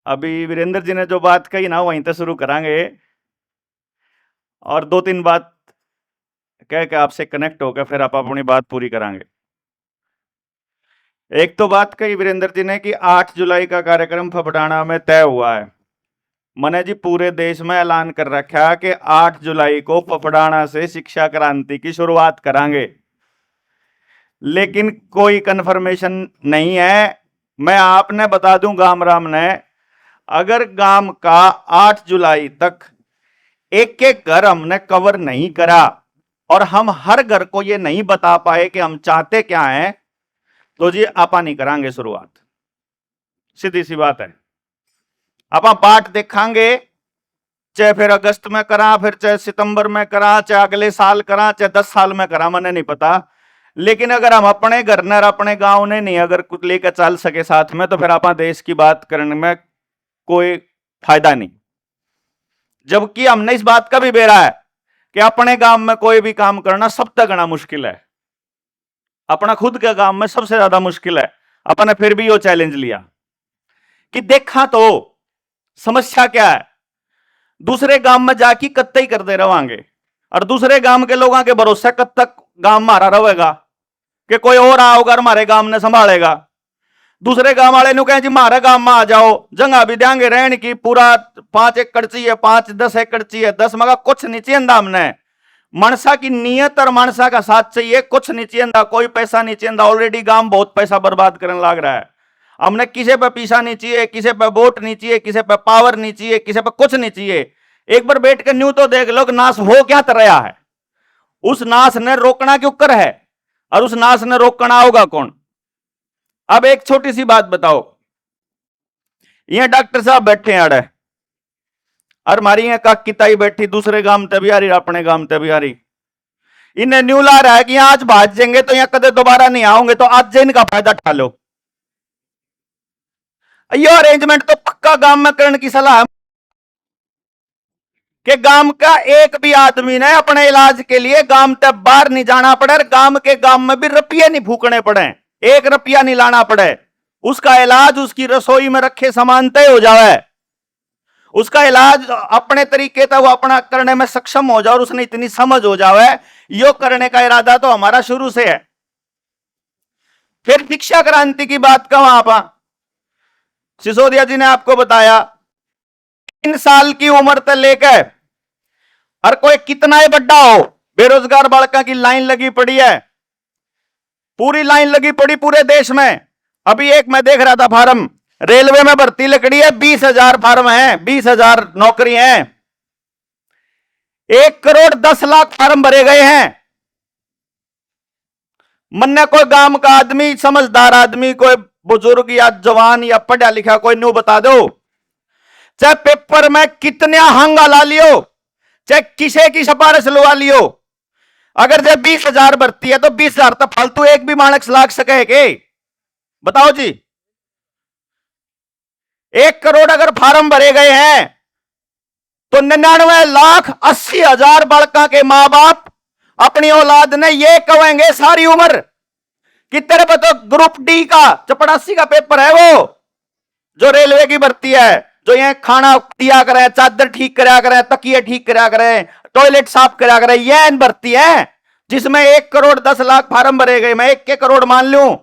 अभी वीरेंद्र जी ने जो बात कही ना वहीं से शुरू करांगे और 2-3 बात कह के आपसे कनेक्ट होकर फिर आप अपनी बात पूरी करांगे। एक तो बात कही वीरेंद्र जी ने कि 8 जुलाई का कार्यक्रम फपड़ाना में तय हुआ है। मैंने जी पूरे देश में ऐलान कर रखा है कि 8 जुलाई को फपड़ाना से शिक्षा क्रांति की शुरुआत करांगे, लेकिन कोई कंफर्मेशन नहीं है। मैं आपने बता दूं गाम राम ने, अगर गांव का 8 जुलाई तक एक एक घर हमने कवर नहीं करा और हम हर घर को ये नहीं बता पाए कि हम चाहते क्या हैं, तो जी आपा नहीं करांगे शुरुआत। सीधी सी बात है। आपा बाट देखांगे, चाहे फिर अगस्त में करा, फिर चाहे सितंबर में करा, चाहे अगले साल करा, चाहे 10 साल में करा, मैंने नहीं पता। लेकिन अगर हम अपने घर ने अपने गांव ने नहीं अगर कुछ लेकर चल सके साथ में, तो फिर आपा देश की बात करने में कोई फायदा नहीं। जबकि हमने इस बात का भी बेरा है कि अपने गांव में कोई भी काम करना सबसे घना मुश्किल है। अपना खुद के गांव में सबसे ज्यादा मुश्किल है। अपने फिर भी वो चैलेंज लिया कि देखा तो समस्या क्या है, दूसरे गांव में जाके कत्ते ही करते रवांगे और दूसरे गांव के लोगों के भरोसे कब तक गांव मारा रहेगा कि कोई और आओगा हमारे गांव ने संभालेगा। दूसरे गांव वाले ने कहे जी हमारे गांव में आ जाओ, जगह भी देंगे रहने की, पूरा 5 एकड़ चाहिए, 5-10 एकड़ चाहिए, 10 मगा कुछ नहीं चाहिए हमने। मनसा की नियत और मनसा का साथ चाहिए, कुछ नहीं चाहिए, कोई पैसा नहीं चाहिए। ऑलरेडी गांव बहुत पैसा बर्बाद करने लग रहा है। हमने किसी पे पीछा नहीं चाहिए, किसी पे वोट नहीं चाहिए, किसी पे पावर नहीं चाहिए, किसी पे कुछ नहीं चाहिए। एक बार बैठ के न्यू तो देख लो नाश हो क्या तरह है। उस नाश ने रोकना क्यों कर है और उस नाश ने रोकना होगा कौन। अब एक छोटी सी बात बताओ, ये डॉक्टर साहब बैठे अड़े और हमारी ये काकिताई बैठी दूसरे गांव तभी आ रही, अपने गांव तभी आ रही। इन्हें न्यू ला रहा है कि आज भाज जाएंगे तो यहां कदे दोबारा नहीं आओगे, तो आज इनका फायदा उठा लो। ये अरेंजमेंट तो पक्का गांव में करने की सलाह है कि गांव का एक भी आदमी ने अपने इलाज के लिए गांव तक बाहर नहीं जाना पड़े और गांव के गांव में भी रुपये नहीं फूकने पड़े, 1 रुपया नहीं लाना पड़े। उसका इलाज उसकी रसोई में रखे सामान तय हो जाए, उसका इलाज अपने तरीके से वो अपना करने में सक्षम हो जाए और उसने इतनी समझ हो जाए। यो करने का इरादा तो हमारा शुरू से है। फिर शिक्षा क्रांति की बात का वहां पर सिसोदिया जी ने आपको बताया 3 साल की उम्र तक लेकर और कोई कितना ही बड़ा हो, बेरोजगार बालका की लाइन लगी पड़ी है, पूरी लाइन लगी पड़ी पूरे देश में। अभी एक मैं देख रहा था फार्म, रेलवे में भर्ती लकड़ी है, 20,000 फार्म है, 20,000 नौकरी है, 1 करोड़ 10 लाख फार्म भरे गए हैं। मन्ने कोई गांव का आदमी, समझदार आदमी, कोई बुजुर्ग या जवान या पढ़ा लिखा कोई न्यू बता दो, चाहे पेपर में कितने हंगा ला लियो, चाहे किसे की सिफारिश लगा लियो, अगर जब 20,000 भर्ती है तो 20,000 तो फालतू एक भी मानक लाग सके के बताओ जी। 1 करोड़ अगर फार्म भरे गए हैं तो 99,80,000 बालका के मां बाप अपनी औलाद ने ये कहेंगे सारी उम्र कि तेरे पे तो ग्रुप डी का 84 का पेपर है, वो जो रेलवे की भर्ती है, जो यहाँ खाना दिया करें, चादर ठीक करा करें, तकिए ठीक करा करें, टॉयलेट साफ करा करें, यह भर्ती है जिसमें 1 करोड़ 10 लाख फार्म भरे गए। मैं 1 करोड़ मान लूं,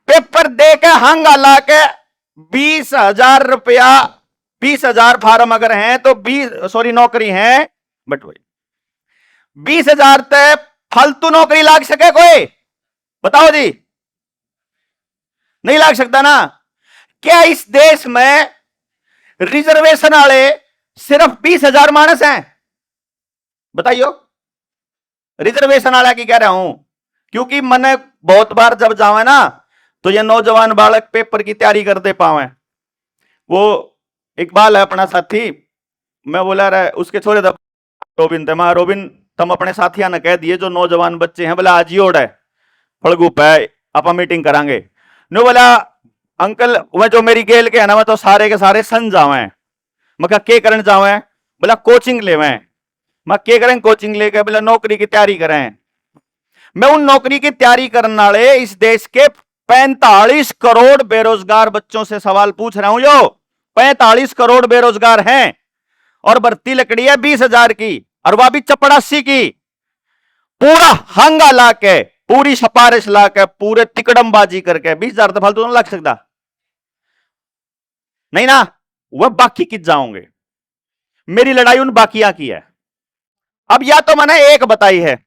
पेपर दे के हंगा ला के 20,000 रुपया, 20,000 फार्म अगर हैं तो 20 नौकरी हैं, बट वही 20,000 तक फालतू नौकरी लाग सके कोई बताओ जी, नहीं लाग सकता ना। क्या इस देश में रिजर्वेशन वाले सिर्फ 20,000 मानस हैं बताइयो। रिजर्वेशन वाला की कह रहा हूं क्योंकि मैंने बहुत बार जब जावे ना तो ये नौजवान बालक पेपर की तैयारी करते पावे, वो इकबाल है अपना साथी, मैं बोला रहा उसके छोरे रोबिन थे, मैं रोबिन तुम अपने साथियों ने कह दिए जो नौजवान बच्चे हैं, बोला आज ही ओढ़ है फड़गू पे आप मीटिंग करांगे। नो बोला अंकल वह जो मेरी गेल के है ना, मैं तो सारे के सारे सन जावे, मैं कहा के करन जावे, बोला कोचिंग लेवे, मैं के करें कोचिंग लेके, बोला नौकरी की तैयारी करें। मैं उन नौकरी की तैयारी करने वाले इस देश के 45 करोड़ बेरोजगार बच्चों से सवाल पूछ रहा हूं, जो 45 करोड़ बेरोजगार हैं और भर्ती लकड़ी है 20,000 की, और वह भी चपड़ासी की। पूरा हंगा ला के, पूरी सिफारिश ला के, पूरे तिकड़मबाजी करके 20,000 तो फालतू नहीं लग सकता, नहीं ना। वह बाकी कित जाओगे, मेरी लड़ाई उन बाकिया की है। अब या तो मैंने एक बताई है,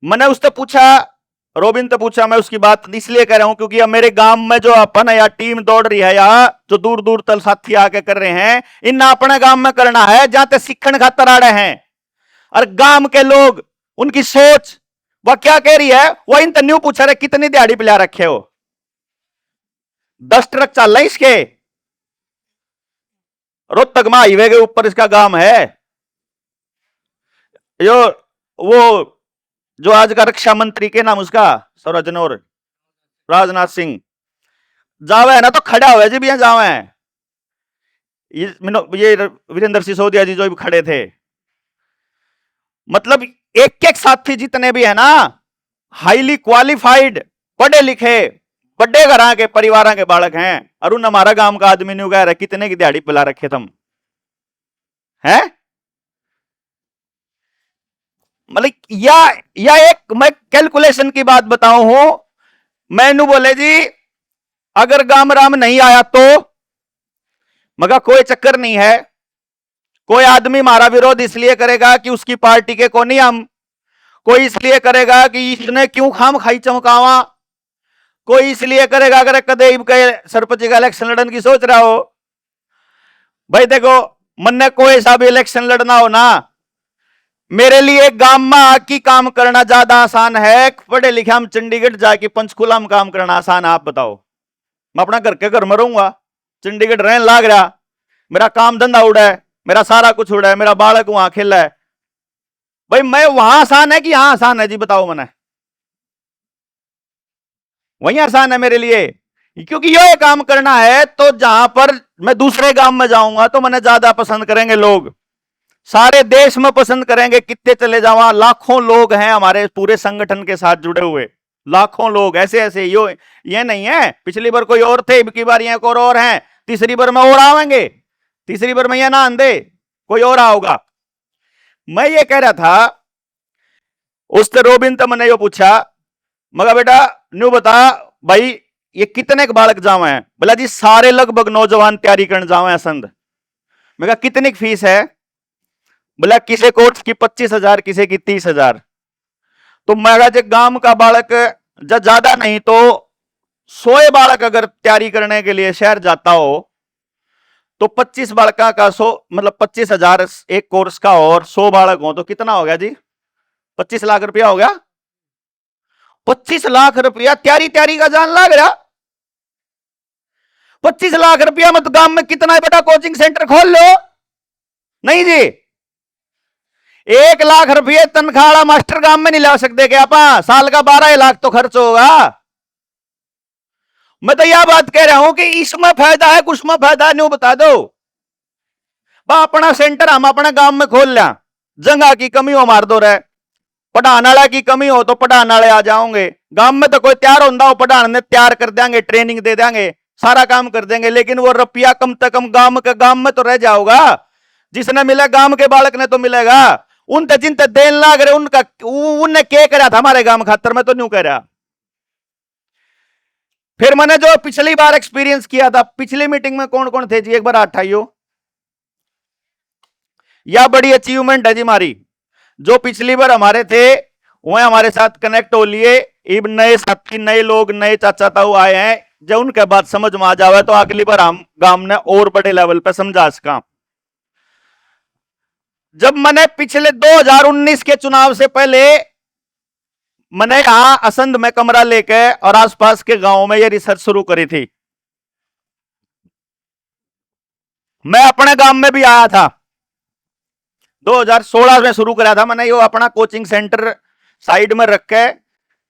मैंने उससे पूछा, रोबिन तो पूछा, मैं उसकी बात इसलिए कह रहा हूं क्योंकि अब मेरे गांव में जो अपन या टीम दौड़ रही है, या जो दूर दूर तक साथी आके कर रहे हैं, इन अपने गांव में करना है जहां तक सीखण खातर आ रहे हैं। और गांव के लोग, उनकी सोच वह क्या कह रही है, वह इन न्यू पूछा रहे कितनी दिहाड़ी पिला रखे हो, 10 ट्रक चल रहे इसके, रोहतक में हाईवे के ऊपर इसका गांव है। जो वो जो आज का रक्षा मंत्री के नाम उसका सरजनौर, राजनाथ सिंह जावे है ना, तो खड़ा हुआ जी भी यहां जावे है, ये वीरेंद्र सिसोदिया जी जो भी खड़े थे। मतलब एक एक साथी जितने भी है ना, हाईली क्वालिफाइड, पढ़े लिखे, बड़े घर के परिवार के बालक हैं, और उन हमारा गांव का आदमी नहीं उगा रहा, कितने की दिहाड़ी पिला रखे तुम हैं। मतलब या एक मैं कैलकुलेशन की बात बताऊं हूं, मैनू बोले जी अगर गांव राम नहीं आया तो, मगर कोई चक्कर नहीं है, कोई आदमी हमारा विरोध इसलिए करेगा कि उसकी पार्टी के को नहीं हम, कोई इसलिए करेगा कि इसने क्यों खाम खाई चमकावा, कोई इसलिए करेगा अगर कदे के सरपंच का इलेक्शन लड़ने की सोच रहा हो। भाई देखो, मन कोई सा भी इलेक्शन लड़ना हो ना, मेरे लिए गांव में आके काम करना ज्यादा आसान है, पढ़े लिखे हम चंडीगढ़ जाके पंचकुला में काम करना आसान है। आप बताओ, मैं अपना घर के घर में रहूंगा, चंडीगढ़ रहने लाग रहा, मेरा काम धंधा उड़ा है, मेरा सारा कुछ उड़ा है, मेरा बालक वहां खेला है, भाई मैं वहां आसान है कि यहां आसान है जी, बताओ मैंने, वही आसान है मेरे लिए, क्योंकि ये काम करना है तो जहां पर मैं दूसरे गांव में जाऊंगा तो मैंने ज्यादा पसंद करेंगे लोग, सारे देश में पसंद करेंगे, कितने चले जाओ, लाखों लोग हैं हमारे पूरे संगठन के साथ जुड़े हुए, लाखों लोग ऐसे ऐसे, ये नहीं है पिछली बार कोई और थे, की बार यहाँ और हैं, तीसरी बार में और आवेंगे, तीसरी बार में यह ना आंदे कोई और आओगा। मैं ये कह रहा था, उससे रोबिन तो मैंने यो पूछा, मगर बेटा न्यू बता भाई ये कितने के बालक जावे हैं, बोला जी सारे लगभग नौजवान तैयारी करने जावे हैं संद। मैं कहा कितनी फीस है, बोला किसी कोर्स की 25,000, किसी की 30,000। तो मैं गांव का बालक ज्यादा नहीं तो 100 बालक अगर तैयारी करने के लिए शहर जाता हो तो 25 बालका का 100 मतलब 25,000 एक कोर्स का, और 100 बालक हो तो कितना हो गया जी, 25 लाख रुपया हो गया। 25 लाख रुपया तैयारी का जान लग रहा, 25 लाख रुपया मत गांव में कितना बड़ा कोचिंग सेंटर खोल लो, नहीं जी 1 लाख रुपये तनख्वाह वाला मास्टर गांव में नहीं ला सकते क्या आप, साल का 12 लाख तो खर्च होगा। मैं तो यह बात कह रहा हूं कि इसमें फायदा है, कुछ में फायदा नहीं, बता दो। अपना सेंटर हम अपने गांव में खोल लिया, जगह की कमी हो मार दो रहे, पढ़ाने वाला की कमी हो तो पढ़ाने वाले आ जाओगे, गांव में तो कोई तैयार होता हो पढ़ाने तैयार कर देंगे, ट्रेनिंग दे देंगे, सारा काम कर देंगे, लेकिन वो रुपया कम से कम गांव में तो रह जाओगा, जिसने मिला गांव के बालक ने तो मिलेगा। उन चिंता देन लाग रहे, उनका उनने क्या करा था हमारे गांव खातर, में तो नहीं कह रहा। फिर मैंने जो पिछली बार एक्सपीरियंस किया था, पिछली मीटिंग में कौन कौन थे जी, एक बार आठाइयो, या बड़ी अचीवमेंट है जी हमारी, जो पिछली बार हमारे थे वह हमारे साथ कनेक्ट हो लिए, अब नए साथी, नए लोग, नए चाचा ताऊ आए हैं, जब उनके बात समझ में आ जावे तो अगली बार हम गांव ने और बड़े लेवल पे समझा सका। जब मैंने पिछले 2019 के चुनाव से पहले मैंने यहां असंध में कमरा लेके और आसपास के गांवों में यह रिसर्च शुरू करी थी, मैं अपने गांव में भी आया था, 2016 में शुरू करा था मैंने ये अपना कोचिंग सेंटर साइड में रख के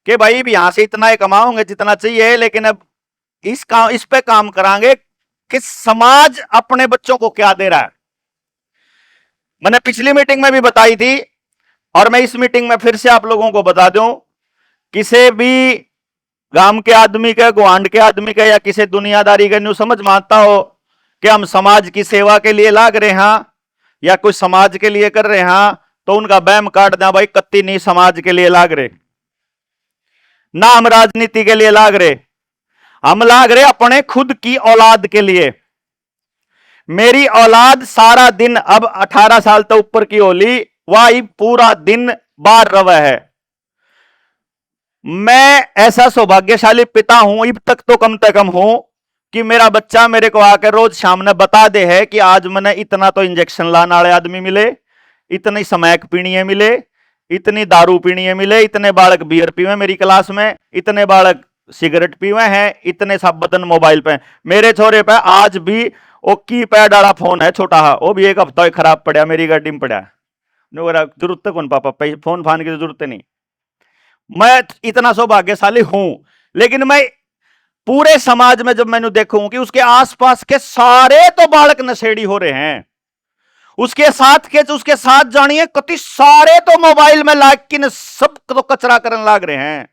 कि भाई भी यहां से इतना ही कमाओगे जितना चाहिए, लेकिन अब इस पे काम करांगे कि समाज अपने बच्चों को क्या दे रहा है। मैंने पिछली मीटिंग में भी बताई थी और मैं इस मीटिंग में फिर से आप लोगों को बता दूं, किसी भी गांव के आदमी के, गुआंड के आदमी के, या किसी दुनियादारी के न्यू समझ में आता हो कि हम समाज की सेवा के लिए लाग रहे हैं या कुछ समाज के लिए कर रहे हैं, तो उनका बैम काट दें भाई, कत्ती नहीं समाज के लिए लाग रहे, ना हम राजनीति के लिए लाग रहे, हम लाग रहे अपने खुद की औलाद के लिए। मेरी औलाद सारा दिन, अब 18 साल तो ऊपर की होली, वह पूरा दिन बाहर रवा है। मैं ऐसा सौभाग्यशाली पिता हूं, अब तक तो कम से कम हूं, कि मेरा बच्चा मेरे को आकर रोज शाम ने बता दे है कि आज मैंने इतना तो इंजेक्शन लाने वाले आदमी मिले, इतनी समैक पीणिए मिले, इतनी दारू पीणिए मिले, इतने बालक बियर पीवे मेरी क्लास में, इतने बालक सिगरेट पीवे हैं, इतने सब बटन मोबाइल पे। मेरे छोरे पे आज भी वो कीपैड वाला फोन है छोटा, वो भी एक हफ्ता खराब पड़ा, मेरी गाड़ी में पड़ा। जरूरत तो कौन पापा, फोन फान की जरूरत नहीं। मैं इतना सौभाग्यशाली हूं, लेकिन मैं पूरे समाज में जब मैंने देखूं कि उसके आसपास के सारे तो बालक नशेड़ी हो रहे हैं, उसके साथ जानिए कति सारे तो मोबाइल में लाग किन सब तो कचरा करने लाग रहे हैं।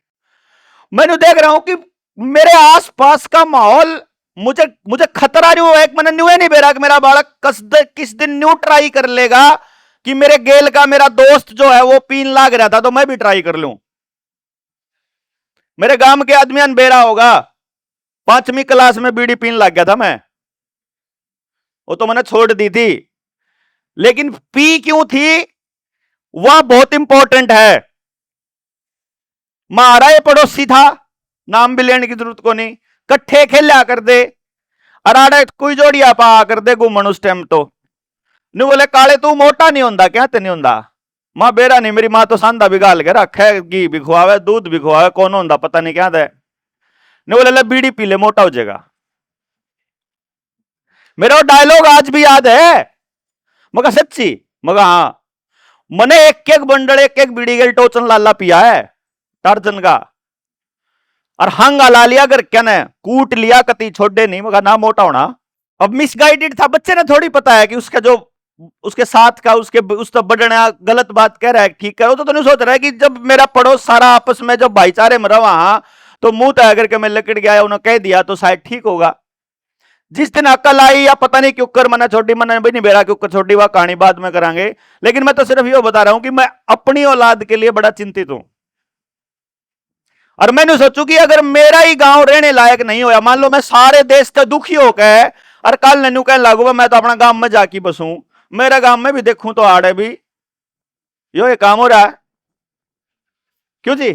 मैंने देख रहा हूं कि मेरे आसपास का माहौल, मुझे खतरा जो है, मैंने न्यू नहीं बेरा कि मेरा बालक किस दिन न्यू ट्राई कर लेगा कि मेरे गेल का मेरा दोस्त जो है वो पीन लाग रहा था तो मैं भी ट्राई कर लूं। मेरे गांव के आदमी अनबेरा होगा, 5वीं क्लास में बीड़ी पीन लग गया था मैं, वो तो मैंने छोड़ दी थी, लेकिन पी क्यों थी वह बहुत इंपॉर्टेंट है। मारा ये पड़ोसी था, नाम भी लेने की जरूरत को नहीं, कट्ठे खेला कर दे, अराड़े कोई जोड़िया पा कर दे घूमन उस टाइम तो नहीं बोले काले तू मोटा नहीं होता क्या, ते नहीं होता मां बेरा नहीं, मेरी मां तो सांदा भी गाल के रखे, घी भी खुआवे, दूध भी खुआवे, कौन होता पता नहीं क्या दे, नहीं बोले बीड़ी पी ले मोटा हो जाएगा। मेरा डायलॉग आज भी याद है, मगर सच्ची, मगर हाँ, मने एक एक बंडल एक एक बीड़ी के टोचन लाला पिया है टार्जन का, और हंगा ला लिया कर क्या ने कूट लिया, कति छोड़े नहीं, मगर ना मोटा होना। अब मिसगाइडेड था, बच्चे ने थोड़ी पता है कि उसका जो उसके साथ का उस तो बढ़ना गलत बात कह रहा है, ठीक है, वो तो नहीं सोच रहा है कि जब मेरा पड़ोस सारा आपस में जब भाईचारे में रहा, तो मुंह तय करके मैं लकड़ गया, उन्होंने कह दिया तो शायद ठीक होगा। जिस दिन अकल आई या पता नहीं क्यों कर मना छोटी, मना भी नहीं बेरा क्यों छोटी, वह कहानी बाद में करांगे, लेकिन मैं तो सिर्फ ये बता रहा हूं कि मैं अपनी औलाद के लिए बड़ा चिंतित हूं। और मैंने सोचू कि अगर मेरा ही गांव रहने लायक नहीं होया, मान लो मैं सारे देश का दुखी होकर और कल नन्नू कहने लागू मैं तो अपना गांव में जाके बसूं, मेरे गांव में भी देखूं तो आड़े भी यो ये काम हो रहा है, क्यों जी?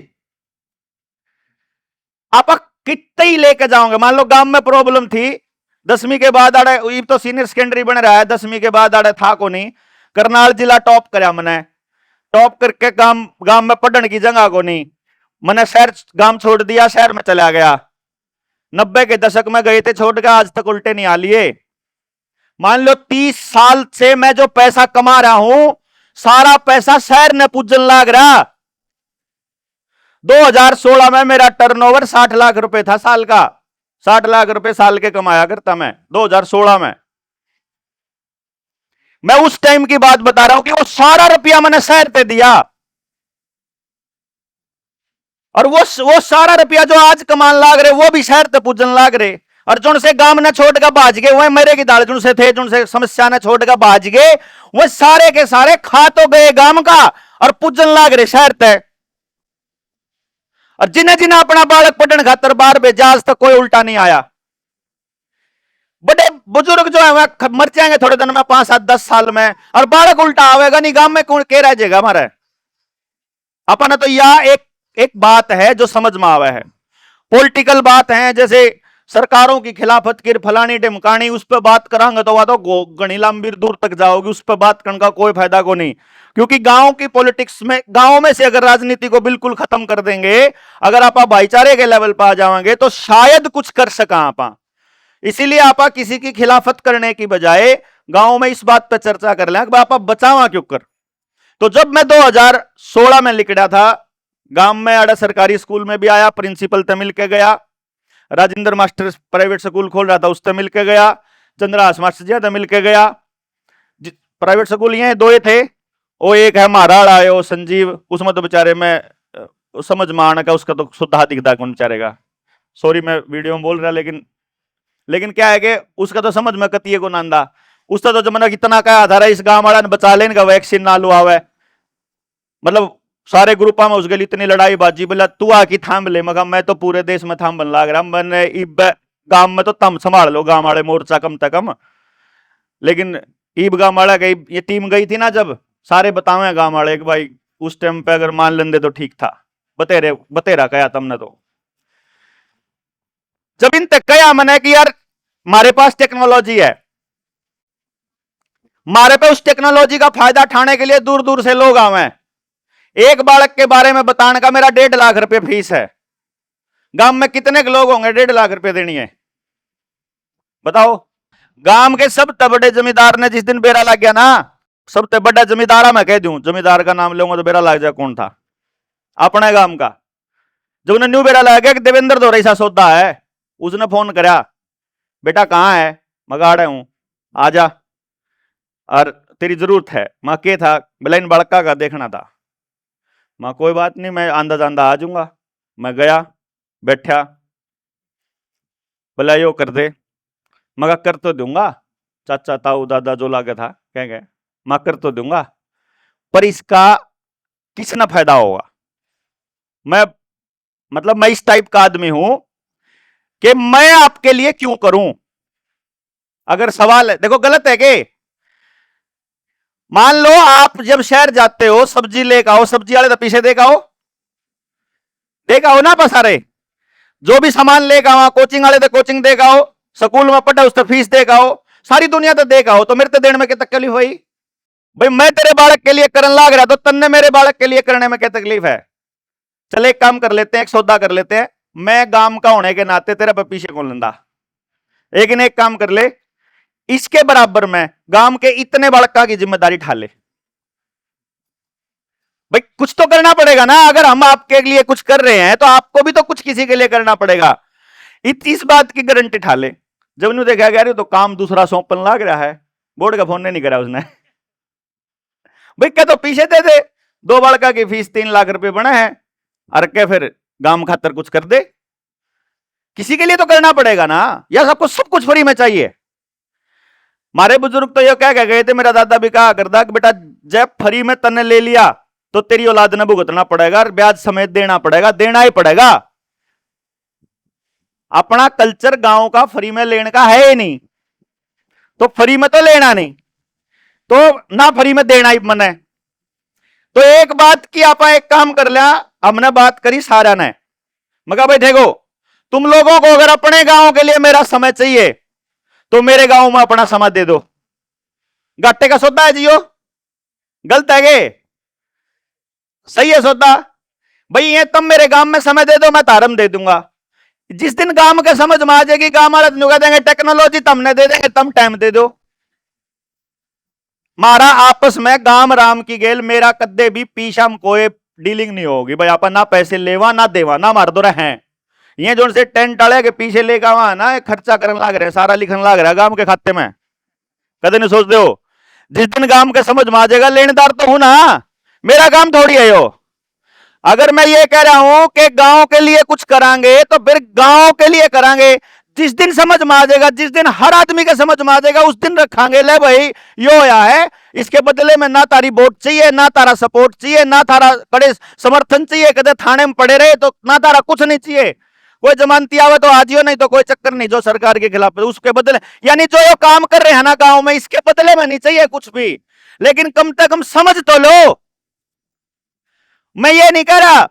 आप कितने ही लेके जाओगे, मान लो गांव में प्रॉब्लम थी, 10वीं के बाद आड़े तो सीनियर सेकेंडरी बन रहा है, 10वीं के बाद आड़े था को नहीं, करनाल जिला टॉप कराया मैंने, टॉप करके गांव में पढ़ने की जगह को नहीं, मैंने शहर गांव छोड़ दिया, शहर में चला गया, 90 के दशक में गए थे छोड़ के, आज तक उल्टे नहीं आ लिए। मान लो 30 साल से मैं जो पैसा कमा रहा हूं, सारा पैसा शहर ने पूजन लाग रहा। 2016 में मेरा टर्नओवर 60 लाख रुपए था साल का, 60 लाख रुपए साल के कमाया करता मैं 2016 में। मैं उस टाइम की बात बता रहा हूं कि वो सारा रुपया मैंने शहर पे दिया, और वो सारा रुपया जो आज कमान लाग रहे वो भी शहर पे पूजन लाग रहे, और जो से गांव ने छोड़ कर भाज गए वह मेरे की दाल जुन से थे, जुन से समस्या ने छोड़ कर भाज गए, वह सारे के सारे खा तो गए गांव का और पूजन लाग रहे शहर तक। और जिन्हें जिन्हें अपना बालक पढ़ने खातर बाहर भेजा, आज तक कोई उल्टा नहीं आया। बड़े बुजुर्ग जो है वह मर जाएंगे थोड़े दिन में, 5, 7, 10 साल में, और बालक उल्टा आवेगा नहीं, गांव में कौन के रह जाएगा हमारे। अपन तो यह एक बात है जो समझ में आवा है, पॉलिटिकल बात है, जैसे सरकारों की खिलाफत की फलानी ढिमकानी, उस पर बात करांगे तो वह तो गणी लंबी दूर तक जाओगी, उस पर बात करने का कोई फायदा को नहीं, क्योंकि गांव की पॉलिटिक्स में, गांव में से अगर राजनीति को बिल्कुल खत्म कर देंगे, अगर आप भाईचारे के लेवल पर आ जाओगे तो शायद कुछ कर सका आप। इसीलिए आप किसी की खिलाफत करने की बजाय गांव में इस बात पर चर्चा कर लें कि आप बचावा क्यों कर। तो जब मैं 2016 में लिखड़ा था, गांव में अड़ा सरकारी स्कूल में भी आया, प्रिंसिपल से मिल के गया, राजेंद्र मास्टर प्राइवेट स्कूल खोल रहा था उससे मिल के गया, चंद्रहास मास्टर जी से मिल के गया, प्राइवेट स्कूल ये 2 थे, वो एक है महाराड़ा है वो संजीव, उसमें तो बेचारे में समझ में आने का उसका तो शुद्ध दिखता कौन बेचारेगा, सॉरी मैं वीडियो में बोल रहा, लेकिन क्या है कि उसका तो समझ में कतिये को नांदा, उसका तो जमाना कितना क्या आधार है, इस गांव वाला ने बचा लेने का वैक्सीन ना लुआ हुआ है, मतलब सारे ग्रुपा में उसके लिए इतनी लड़ाई बाजी, बोला तू आकी थाम ले, मगर मैं तो पूरे देश में थाम बन लाग रहा, मैंने गांव में तो तम संभाल लो गांव वाले मोर्चा कम से कम। लेकिन ईब गांव वाला गई, ये टीम गई थी ना जब, सारे बतावे गांव वाले कि भाई उस टाइम पे अगर मान लेंदे तो ठीक था, बतेरा कया तुमने तो। जब इन तक कया मैंने कि यार हमारे पास टेक्नोलॉजी है, हमारे पे उस टेक्नोलॉजी का फायदा उठाने के लिए दूर दूर से लोग आवे। एक बालक के बारे में बताने का मेरा 1.5 लाख रुपए फीस है, गांव में कितने लोग होंगे 1.5 लाख रुपए देनी है, बताओ। गांव के सबसे बड़े जमींदार ने जिस दिन बेरा लग गया ना, सबसे बड़ा जमींदार मैं कह दूं, जमींदार का नाम लूंगा तो बेरा लग जाए, कौन था अपने गांव का, जब उन्हें न्यू बेरा लग गया कि देवेंद्र दौरे सा सौदा है, उसने फोन करा, बेटा कहां है, मगाड़े हूं, आजा, और तेरी जरूरत है, मां के था, बोला इन बड़का का देखना था, मां कोई बात नहीं मैं आंदा जांदा आ जाऊंगा। मैं गया बैठा, बोला यो कर दे, मगर कर तो दूंगा, चाचा ताऊ दादा जो लागे था कह गए, मैं कर तो दूंगा, पर इसका किसना फायदा होगा। मैं मतलब मैं इस टाइप का आदमी हूं कि मैं आपके लिए क्यों करूं। अगर सवाल है, देखो गलत है कि मान लो आप जब शहर जाते हो सब्जी लेकर आओ, सब्जी वाले तो पीछे देखा हो ना पसारे, जो भी सामान लेकर आओ, कोचिंग वाले तो कोचिंग देखा हो, स्कूल में पढ़ा उसका फीस देखा हो, सारी दुनिया तो देखा हो, तो मेरे तो देने में क्या तकलीफ हुई भाई, मैं तेरे बालक के लिए करने लाग रहा तो तन्ने मेरे बालक के लिए करने में क्या तकलीफ है। चल एक काम कर लेते हैं, एक सौदा कर लेते हैं, मैं गांव का होने के नाते तेरे पे पीछे कौन लंदा, लेकिन एक काम कर ले, इसके बराबर में गांव के इतने बालका की जिम्मेदारी ठा ले। भाई कुछ तो करना पड़ेगा ना, अगर हम आपके लिए कुछ कर रहे हैं तो आपको भी तो कुछ किसी के लिए करना पड़ेगा, इस बात की गारंटी ठा ले। जब उन्हें देखा गया तो काम दूसरा सौंपन लग रहा है, बोर्ड का फोन नहीं करा उसने, भाई क्या तो पीछे दे दे, 2 बालका की फीस 3 लाख रुपए बने हैं, और क्या फिर गांव खातर कुछ कर दे, किसी के लिए तो करना पड़ेगा ना, या सबको सब कुछ फ्री में चाहिए। हमारे बुजुर्ग तो ये क्या कह गए थे, मेरा दादा भी कहा करता कि बेटा जब फ्री में तने ले लिया तो तेरी औलाद ने भुगतना पड़ेगा और ब्याज समेत देना पड़ेगा, देना ही पड़ेगा। अपना कल्चर गांव का फ्री में लेने का है ही नहीं, तो फ्री में तो लेना नहीं, तो ना फ्री में देना ही मन है। तो एक बात की आप एक काम कर लिया, हमने बात करी सारा ने, मगर भाई देखो तुम लोगों को अगर अपने गांव के लिए मेरा समय चाहिए तो मेरे गांव में अपना समय दे दो, घाटे का सौदा है जियो, गलत है गे, सही है सौदा भाई, ये तुम मेरे गांव में समय दे दो, मैं तारम दे दूंगा। जिस दिन गांव के समझ में आ जाएगी, गांव वाले कह देंगे टेक्नोलॉजी तुमने दे देंगे, तुम टाइम दे दो। मारा आपस में गांव राम की गेल, मेरा कद्दे भी पीछा कोई डीलिंग नहीं होगी भाई, आप ना पैसे लेवा ना देवा ना मार दो रहे हैं, ये जो से टेंट डाले के पीछे लेकर वहां ना खर्चा करने लाग रहे, सारा लिखने लाग रहा है गांव के खाते में, कदे नहीं सोचते हो। जिस दिन गांव के समझ में आ जाएगा, लेनदार तो हूं ना, मेरा काम थोड़ी है यो। अगर मैं ये कह रहा हूं कि गांव के लिए कुछ करांगे तो फिर गांव के लिए करांगे, जिस दिन समझ में आ जाएगा, जिस दिन हर आदमी के समझ में आ जाएगा उस दिन रखांगे, ले भाई यो होया है, इसके बदले में ना तारी वोट चाहिए, ना तारा सपोर्ट चाहिए, ना तारा बड़े समर्थन चाहिए, कदे थाने में पड़े रहे तो ना तारा कुछ नहीं चाहिए, कोई जमानती आवे तो आजियो, नहीं तो कोई चक्कर नहीं, जो सरकार के खिलाफ है उसके बदले, यानी जो ये काम कर रहे हैं ना गांव में, इसके बदले में नहीं चाहिए कुछ भी, लेकिन कम से कम समझ तो लो। मैं ये नहीं कह रहा,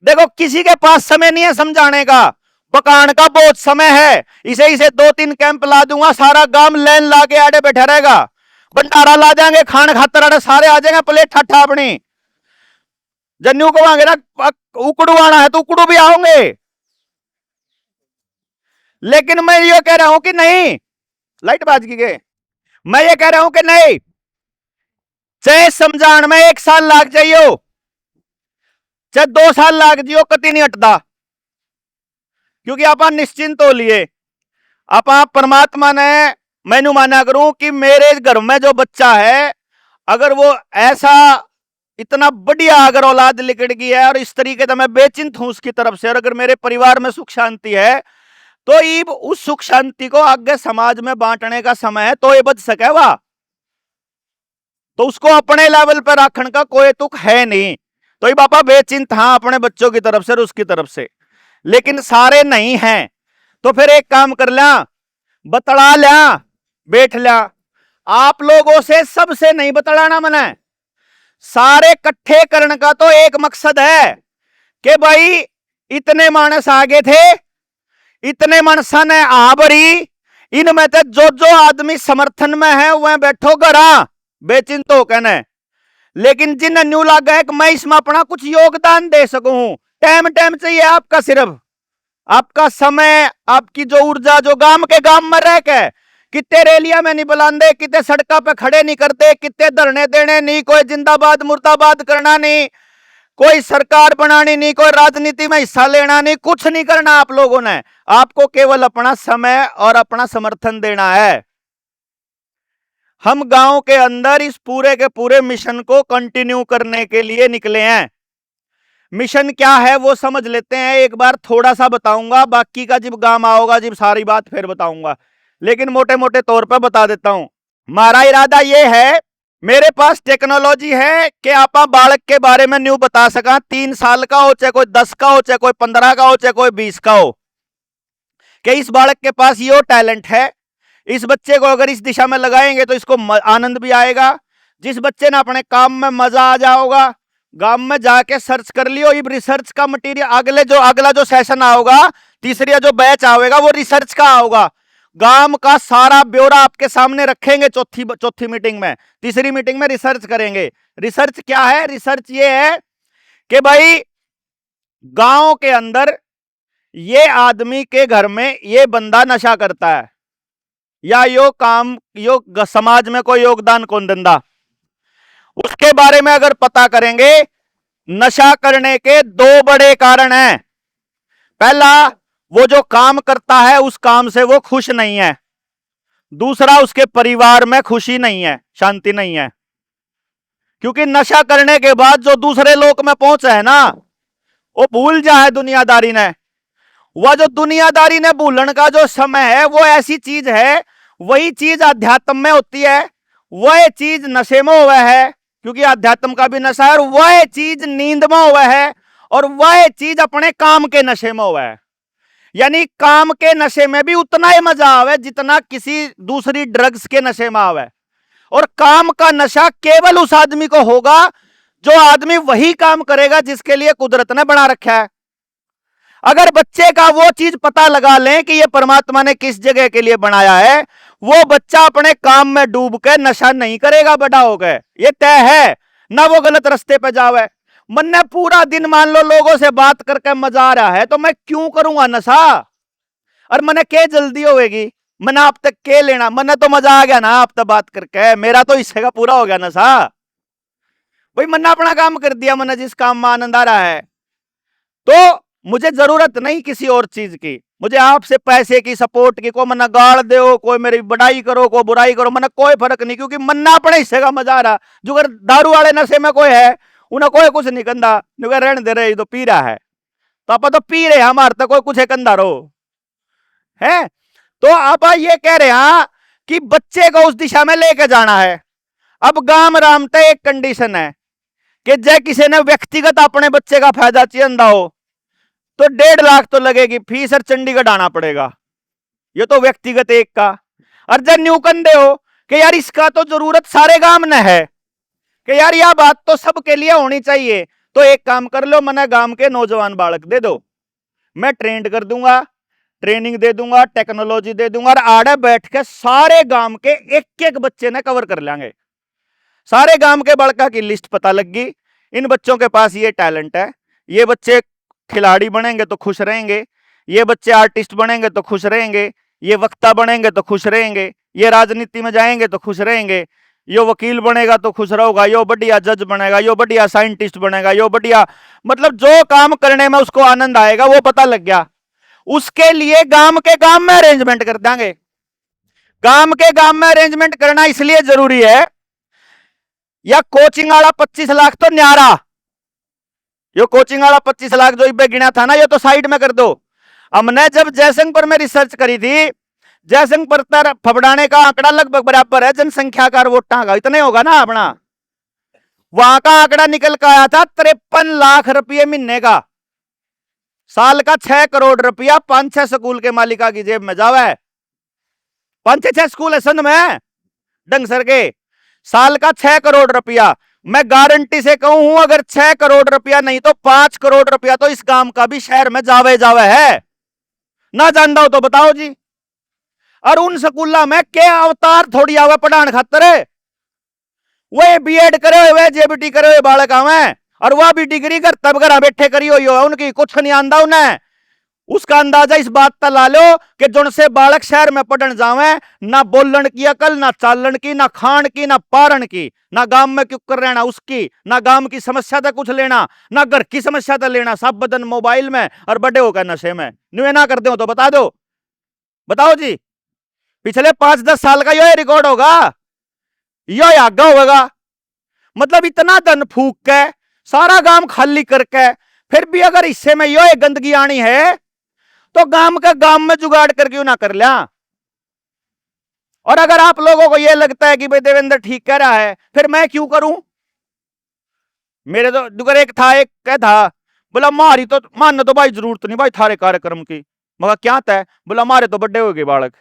देखो किसी के पास समय नहीं है समझाने का, बकान का बहुत समय है, इसे 2-3 कैंप ला दूंगा, सारा गांव लाइन लाके आड़े बैठा रहेगा, भंडारा ला देंगे, खान खातर आड़े सारे आ जाएंगे, प्लेट ठट्ठा अपनी जन्यू को आगे ना, उकड़ू आना है तो उकड़ू भी आओगे। लेकिन मैं ये कह रहा हूं कि नहीं, लाइट बाज की गए, मैं ये कह रहा हूं कि नहीं, चाहे समझाने में 1 साल लाग जाइयो, चाहे 2 साल लाग जियो, कति नहीं हटता, क्योंकि आप निश्चिंत हो लिए, आप परमात्मा ने मैनू माना करूं कि मेरे घर में जो बच्चा है, अगर वो ऐसा इतना बढ़िया अगर औलाद लिकड़ गई है और इस तरीके से मैं बेचिंत हूं उसकी तरफ से, और अगर मेरे परिवार में सुख शांति है तो इब उस सुख शांति को आगे समाज में बांटने का समय है, तो ये बच सके वाह। तो उसको अपने लेवल पर रखने का कोई तुक है नहीं। तो ये बापा बेचिंत हाँ अपने बच्चों की तरफ से और उसकी तरफ से, लेकिन सारे नहीं हैं। तो फिर एक काम कर लिया, बतला लिया, बैठ लिया। आप लोगों से सबसे नहीं बतलाना मने, सारे इकट्ठे करने का तो एक मकसद है कि भाई इतने मानस आगे थे, इतने मानसा ने आबरी, इनमें तो जो आदमी समर्थन में है वह बैठो गरा बेचिंत हो कहने। लेकिन जिन न्यू लगा है कि मैं इसमें अपना कुछ योगदान दे सकूं, टाइम टाइम चाहिए आपका, सिर्फ आपका समय, आपकी जो ऊर्जा, जो गांव के गांव में रह के कितने रैलियां में नहीं बुलाते, कितने सड़कों पे खड़े नहीं करते, कितने धरने देने नहीं, कोई जिंदाबाद मुर्दाबाद करना नहीं, कोई सरकार बनानी नहीं, कोई राजनीति में हिस्सा लेना नहीं, कुछ नहीं करना आप लोगों ने। आपको केवल अपना समय और अपना समर्थन देना है। हम गांव के अंदर इस पूरे के पूरे मिशन को कंटिन्यू करने के लिए निकले हैं। मिशन क्या है वो समझ लेते हैं, एक बार थोड़ा सा बताऊंगा, बाकी का जब गांव आओगा जब सारी बात फिर बताऊंगा, लेकिन मोटे मोटे तौर पर बता देता हूं। हमारा इरादा यह है, मेरे पास टेक्नोलॉजी है कि आप बालक के बारे में न्यू बता सका, 3 साल का हो, चाहे कोई 10 का हो, चाहे कोई 15 का हो, चाहे कोई 20 का हो, कि इस बालक के पास ये टैलेंट है, इस बच्चे को अगर इस दिशा में लगाएंगे तो इसको आनंद भी आएगा। जिस बच्चे ने अपने काम में मजा आ जाओगा, गांव में जाके सर्च कर लियो, ये रिसर्च का मटेरियल अगला जो सेशन आओगा, तीसरा जो बैच आएगा वो रिसर्च का आओगा। गांव का सारा ब्यौरा आपके सामने रखेंगे चौथी मीटिंग में, तीसरी मीटिंग में रिसर्च करेंगे। रिसर्च क्या है? रिसर्च ये है कि भाई गांव के अंदर ये आदमी के घर में ये बंदा नशा करता है, या यो समाज में कोई योगदान कौन देंदा, उसके बारे में अगर पता करेंगे। नशा करने के 2 बड़े कारण हैं। पहला, वो जो काम करता है उस काम से वो खुश नहीं है। दूसरा, उसके परिवार में खुशी नहीं है, शांति नहीं है। क्योंकि नशा करने के बाद जो दूसरे लोक में पहुंचे है ना, वो भूल जाए दुनियादारी ने। वह जो दुनियादारी ने भूलन का जो समय है, वो ऐसी चीज है, वही चीज अध्यात्म में होती है, वह चीज नशे में हुआ है, क्योंकि अध्यात्म का भी नशा है, और वह चीज नींद में हुआ है, और वह चीज अपने काम के नशे में हुआ है। यानी काम के नशे में भी उतना ही मजा आवे जितना किसी दूसरी ड्रग्स के नशे में आवे। और काम का नशा केवल उस आदमी को होगा जो आदमी वही काम करेगा जिसके लिए कुदरत ने बना रखा है। अगर बच्चे का वो चीज पता लगा लें कि ये परमात्मा ने किस जगह के लिए बनाया है, वो बच्चा अपने काम में डूब के नशा नहीं करेगा बड़ा हो गए, ये तय है ना। वो गलत रास्ते पे जावे। मन ने पूरा दिन मान लो लोगों से बात करके मजा आ रहा है, तो मैं क्यों करूंगा नशा? और मने के जल्दी होगी, मैंने आप तक के लेना, मने तो मजा आ गया ना आप तक बात करके, मेरा तो हिस्से का पूरा हो गया नशा। भाई मैंने अपना काम कर दिया, मैंने जिस काम में आनंद आ रहा है, तो मुझे जरूरत नहीं किसी और चीज की, मुझे आपसे पैसे की, सपोर्ट की। कोई मन्ना गाड़ दो, कोई मेरी बड़ाई करो, कोई बुराई करो, मन्ना कोई फर्क नहीं, क्योंकि मन्ना अपने हिस्से का मजा आ रहा। जो अगर दारू वाले नशे में कोई है, उन्हें कोई कुछ नहीं कंधा, रहने दे रहे, तो पी रहा है, तो आप तो पी रहे, हमारे तो कोई कुछ है कंधा रो है। तो आप ये कह रहे हैं कि बच्चे को उस दिशा में लेके जाना है। अब गांव राम तक एक कंडीशन है कि जय किसी ने व्यक्तिगत अपने बच्चे का फायदा चाहिए हो, तो 1.5 लाख तो लगेगी फीस, और चंडीगढ़ आना पड़ेगा। ये तो व्यक्तिगत एक का। और जब न्यू कंदे हो कि यार इसका तो जरूरत सारे गांव ने है, कि यार यह बात तो सबके लिए होनी चाहिए, तो एक काम कर लो, मना गांव के नौजवान बालक दे दो, मैं ट्रेंड कर दूंगा, ट्रेनिंग दे दूंगा, टेक्नोलॉजी दे दूंगा, और आड़े बैठ के सारे गांव के एक एक बच्चे ने कवर कर लेंगे। सारे गांव के बड़का की लिस्ट पता लग गई, इन बच्चों के पास ये टैलेंट है, ये बच्चे खिलाड़ी बनेंगे तो खुश रहेंगे, ये बच्चे आर्टिस्ट बनेंगे तो खुश रहेंगे, ये वक्ता बनेंगे तो खुश रहेंगे, ये राजनीति में जाएंगे तो खुश रहेंगे, यो वकील बनेगा तो खुश रहोगा, यो बढ़िया जज बनेगा, यो बढ़िया साइंटिस्ट बनेगा, यो बढ़िया, मतलब जो काम करने में उसको आनंद आएगा वो पता लग गया। उसके लिए गांव के गांव में अरेंजमेंट कर देंगे। गांव के गांव में अरेंजमेंट करना इसलिए जरूरी है, या कोचिंग वाला 25 लाख तो न्यारा, यो कोचिंग वाला 25 लाख जो इबे गिना था ना, ये तो साइड में कर दो। हमने जब जयसिंहपुर में रिसर्च करी थी, जयसिंहपुर तर फबड़ाने का आंकड़ा लगभग बराबर है जनसंख्या का, वोटां का इतने होगा ना अपना। वहां का आंकड़ा निकल कर आया था 53 लाख रुपये महीने का, साल का 6 करोड़ रुपया 5-6 स्कूल के मालिका की जेब में जावे। 5-6 स्कूल है संध में डंगसर के, साल का 6 करोड़ रुपया। मैं गारंटी से कहूं हूं, अगर 6 करोड़ रुपया नहीं तो 5 करोड़ रुपया तो इस काम का भी शहर में जावे जावे है। ना जानता हो तो बताओ जी। और उन स्कूलों में के अवतार थोड़ी आवे पढ़ाने खातर, वे बीएड करे हुए जेबीटी करे हुए बालक आवे, और वह भी डिग्री कर तब घर बैठे करी हुई हो, उनकी कुछ नहीं आंदा उन्हें। उसका अंदाजा इस बात तक ला लो कि जो से बालक शहर में पढ़न जावे, ना बोलन की अकल, ना चालन की, ना खान की, ना पारण की, ना गांव में क्यों कर रहना उसकी, ना गांव की समस्या तक कुछ लेना, ना घर की समस्या तक लेना, सब बदन मोबाइल में और बड़े होकर नशे में। न्यू ना करते हो तो बता दो, बताओ जी। पिछले 5-10 साल का यो रिकॉर्ड होगा, यो आगा होगा। मतलब इतना धन फूक के सारा गांव खाली करके, फिर भी अगर हिस्से में यो गंदगी आनी है तो गांव में जुगाड़ कर क्यों ना कर लिया। और अगर आप लोगों को यह लगता है कि भाई देवेंद्र ठीक कह रहा है, फिर मैं क्यों करूं। मेरे तो दुगर एक था, एक कह था, बोला मारी तो मानने तो भाई जरूरत नहीं भाई थारे कार्यक्रम की। मगर क्या तय, बोला मारे तो बड़े हो गए बालक।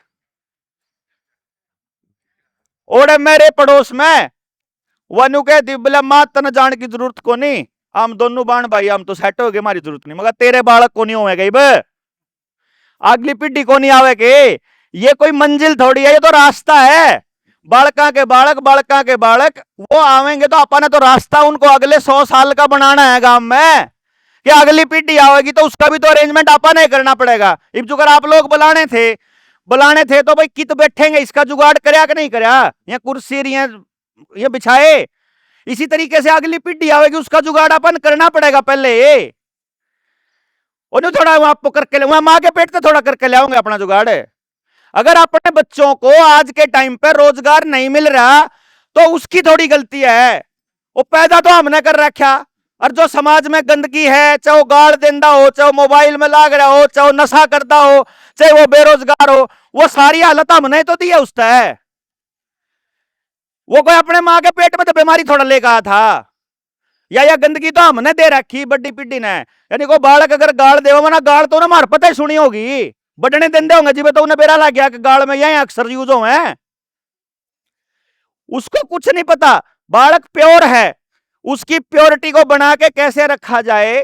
और मेरे पड़ोस में वनु कहती, बोला मां तन जान की जरूरत को नहीं, हम दोनों बाण भाई हम तो सेट हो गए, हमारी जरूरत नहीं। मगर तेरे बालक को नहीं होएगा, बे अगली पीढ़ी को नहीं आवे के। ये कोई मंजिल थोड़ी है, ये तो रास्ता है। बालका के बालक वो आवेंगे तो अपन ने तो रास्ता उनको अगले 100 साल का बनाना है गांव में, कि अगली पीढ़ी आवेगी तो उसका भी तो अरेंजमेंट अपन ने करना पड़ेगा। इब जुगर आप लोग बुलाने थे तो भाई कित बैठेंगे, इसका जुगाड़ करया कि नहीं करया, या कुर्सी ये बिछाए। इसी तरीके से अगली पीढ़ी आवेगी, उसका जुगाड़ अपन करना पड़ेगा पहले। और थोड़ा आपको करके ले, वहां मां के पेट से थोड़ा करके ले आओगे अपना जुगाड़। अगर अपने बच्चों को आज के टाइम पर रोजगार नहीं मिल रहा तो उसकी थोड़ी गलती है, वो पैदा तो हमने कर रखा। और जो समाज में गंदगी है, चाहे वो गाड़ देंदा हो, चाहे वो मोबाइल में लाग रहा हो, चाहे वो नशा करता हो, चाहे वो बेरोजगार हो, वो सारी हालत हमने तो दी है उसका है। वो कोई अपने मां के पेट में तो बीमारी थोड़ा लेकर आया था, या गंदगी तो हमने दे रखी बड़ी पीढ़ी ने। यानी को बालक अगर गाड़ देव ना, गाड़ तो ना मार पता ही सुनी होगी, बढ़ने देंदे होंगे जी, तो उन्हें बेरा लग गया कि गाड़ में यही अक्सर यूज हो है। उसको कुछ नहीं पता बालक प्योर है, उसकी प्योरिटी को बना के कैसे रखा जाए,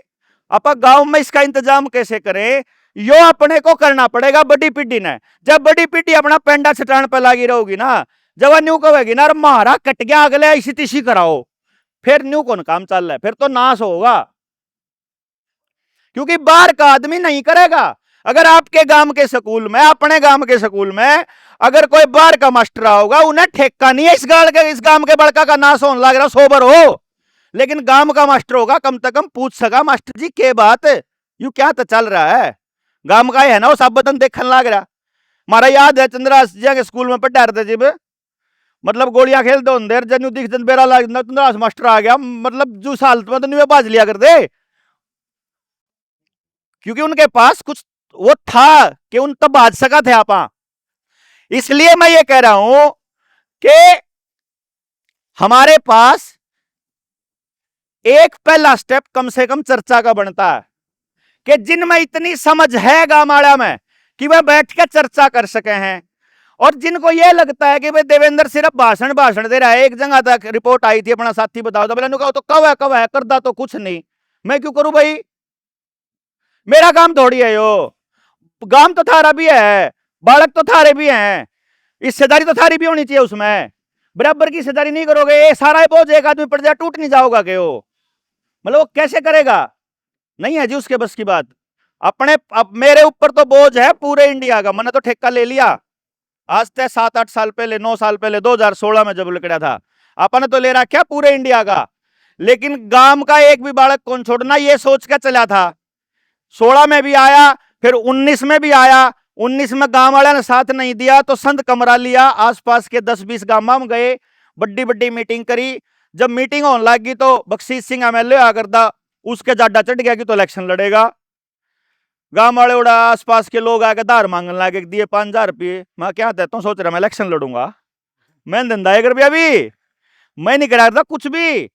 अपन गांव में इसका इंतजाम कैसे करें, यो अपने को करना पड़ेगा बड़ी पीढ़ी ने। जब बड़ी पीढ़ी अपना पेंडा छटान पर लगी रहोगी ना, जब न्यू कहेगी ना मारा कट गया अगले इसी तिशी कराओ, फिर न्यू कौन काम चल रहा है, फिर तो नाश होगा। क्योंकि बाहर का आदमी नहीं करेगा। अगर आपके गांव के स्कूल में, अपने गांव के स्कूल में अगर कोई बाहर का मास्टर होगा, उन्हें ठेका नहीं है इस गांव के बड़का का नाश होने लग रहा, सोबर हो। लेकिन गांव का मास्टर होगा, कम से कम पूछ सका मास्टर जी के बात यू क्या तो चल रहा है, गांव का है ना, वो सब बतन देखने लग रहा। हमारा याद है चंद्रास जी के स्कूल में पढ़ा रहे थे जी, मतलब गोलियां खेल दो अंदर जन दिख जन बेरा लाग चंद्रास मास्टर आ गया, मतलब जो साल में तो नहीं बाज लिया कर दे, क्योंकि उनके पास कुछ वो था कि उन तब बाज सका थे आपा। इसलिए मैं ये कह रहा हूं कि हमारे पास एक पहला स्टेप कम से कम चर्चा का बनता है, कि जिनमें इतनी समझ है गामाड़ा में कि वह बैठ के चर्चा कर सके हैं, और जिनको यह लगता है कि भाई देवेंद्र सिर्फ भाषण दे रहा है। एक जगह तक रिपोर्ट आई थी, अपना साथी बताओ तो बोला तो कब है करदा तो कुछ नहीं, मैं क्यों करूं भाई, मेरा काम थोड़ी है यो, काम तो थारा भी है, बालक तो थारे भी हैं, हिस्सेदारी तो थारी भी होनी चाहिए, उसमें बराबर की हिस्सेदारी नहीं करोगे, ये सारा बोझ एक आदमी पड़ जाए टूट नहीं जाओगा के वो, मतलब वो कैसे करेगा, नहीं है जी उसके बस की बात। अब मेरे ऊपर तो बोझ है पूरे इंडिया का, मैंने तो ठेका ले लिया आज से 7-8 साल पहले, 9 साल पहले, 2016 में जब लकड़ा था, आपने तो ले रखा पूरे इंडिया का। लेकिन गांव का एक भी बालक कौन छोड़ना, ये सोच के चला था। 16 में भी आया, फिर 19 में भी आया, 19 में गांव वाले ने साथ नहीं दिया तो संत कमरा लिया, आसपास के 10-20 गांव में गए, बड़ी बड़ी मीटिंग करी। जब मीटिंग होने लगी तो बख्शीश सिंह एमएलए आकर था, उसके जाडा चढ़ गया कि तो इलेक्शन लड़ेगा। गांव वाले उड़ा आसपास के लोग आके धार मांगने लगे, दिए 5,000 रुपये। मैं क्या कहता हूँ, सोच रहा मैं इलेक्शन लड़ूंगा, मैं धंधा 1 रुपया भी मैं नहीं करा था कुछ भी।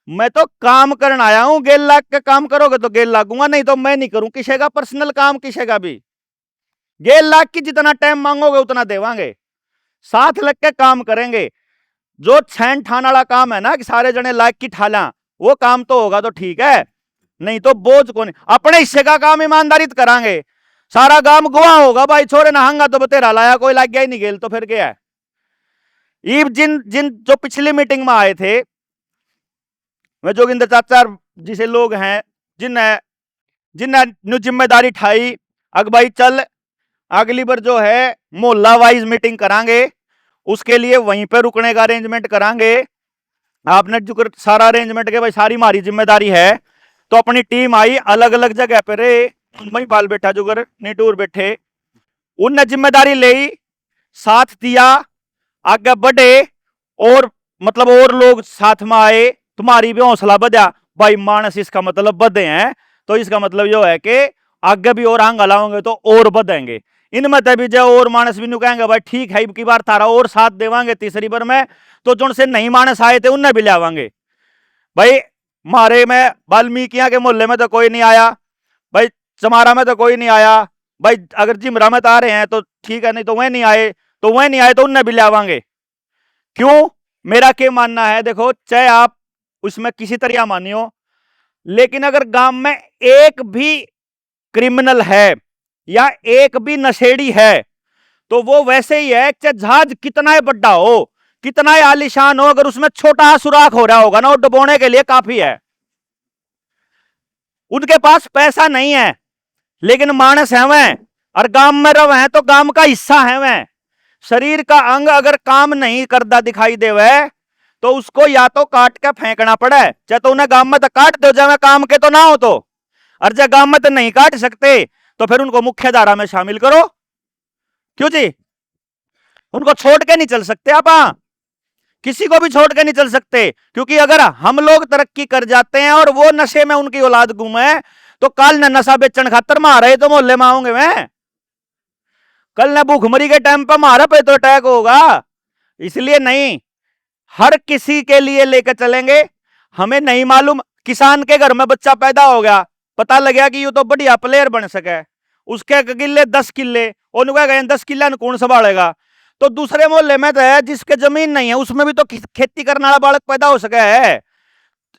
मैं तो काम करने आया हूं, 1.5 लाख का काम करोगे तो 1.5 लाख दूंगा, नहीं तो मैं नहीं करूं किसी का पर्सनल काम, किसी का भी 1.5 लाख की जितना टाइम मांगोगे उतना देवांगे, साथ लग के काम करेंगे। जो छैन ठान वाला काम है ना कि सारे जने लाख की ठाला, वो काम तो होगा तो ठीक है, नहीं तो बोझ को नहीं। अपने हिस्से का काम ईमानदारी करांगे, सारा काम गुआ होगा भाई, छोरे नहांगा तो बतेरा लाया, कोई लाग गया ही नहीं गेल तो फिर क्या है। जिन जिन जो पिछली मीटिंग में आए थे, वे जोगिंदर चाचा जिसे लोग हैं, जिन्हें जिम्मेदारी ठाई, अग भाई चल अगली बार जो है मोहल्ला वाइज मीटिंग करांगे, उसके लिए वहीं पे रुकने का अरेंजमेंट करांगे। आपने जो सारा अरेंजमेंट के भाई सारी हमारी जिम्मेदारी है, तो अपनी टीम आई अलग अलग जगह पे रे, वही बाल बैठा जुगर नीटूर बैठे, उनने जिम्मेदारी ले, साथ दिया, आगे बढ़े, और मतलब और लोग साथ में आए, तुम्हारी भी हौसला बढ़ा भाई। मानस इसका मतलब बढ़े हैं, तो इसका मतलब यो है कि आगे भी और आंग लाओगे तो और बढ़ेंगे। इनमें तभी जो और मानस भी कहेंगे भाई ठीक है, की बार तारा और साथ देवांगे, तीसरी बार में तो जो से नहीं मानस आए थे उन्हें भी लावांगे। भाई मारे में वाल्मीकिया के मोहल्ले में तो कोई नहीं आया भाई, चमारा में तो कोई नहीं आया भाई, अगर जिमरा में आ रहे हैं तो ठीक है, नहीं तो वह नहीं आए, तो वह नहीं आए तो उन्हें भी लावांगे। क्यों, मेरा क्या मानना है, देखो चाहे आप उसमें किसी तरह मानियो, लेकिन अगर गांव में एक भी क्रिमिनल है या एक भी नशेड़ी है, तो वो वैसे ही है चाहे जहाज कितना ही बड़ा हो, कितना ही आलीशान हो, अगर उसमें छोटा सुराख हो रहा होगा ना, वो डुबोने के लिए काफी है। उनके पास पैसा नहीं है लेकिन मानस है वह, और गांव में रह हैं तो गांव का हिस्सा है वह। शरीर का अंग अगर काम नहीं करता दिखाई दे वह, तो उसको या तो काट के फेंकना पड़े, चाहे तो उन्हें गांव में तो काट दो जब काम के तो ना हो तो, और जब गांव में तो नहीं काट सकते तो फिर उनको मुख्य धारा में शामिल करो। क्यों जी, उनको छोड़ के नहीं चल सकते आप, किसी को भी छोड़ के नहीं चल सकते, क्योंकि अगर हम लोग तरक्की कर जाते हैं और वो नशे में उनकी औलाद घूमे, तो कल न नशा बेचन खातर मार रहे तो मोहल्ले में आऊंगे मैं, कल न भूखमरी के टाइम पर मारा पे तो अटैक होगा। इसलिए नहीं, हर किसी के लिए लेकर चलेंगे। हमें नहीं मालूम, किसान के घर में बच्चा पैदा हो गया, पता लग गया कि ये तो बढ़िया प्लेयर बन सके, उसके किले 10 किले, और 10 किले कौन संभालेगा, तो दूसरे मोहल्ले में तो है जिसके जमीन नहीं है, उसमें भी तो खेती करने वाला बालक पैदा हो सके है,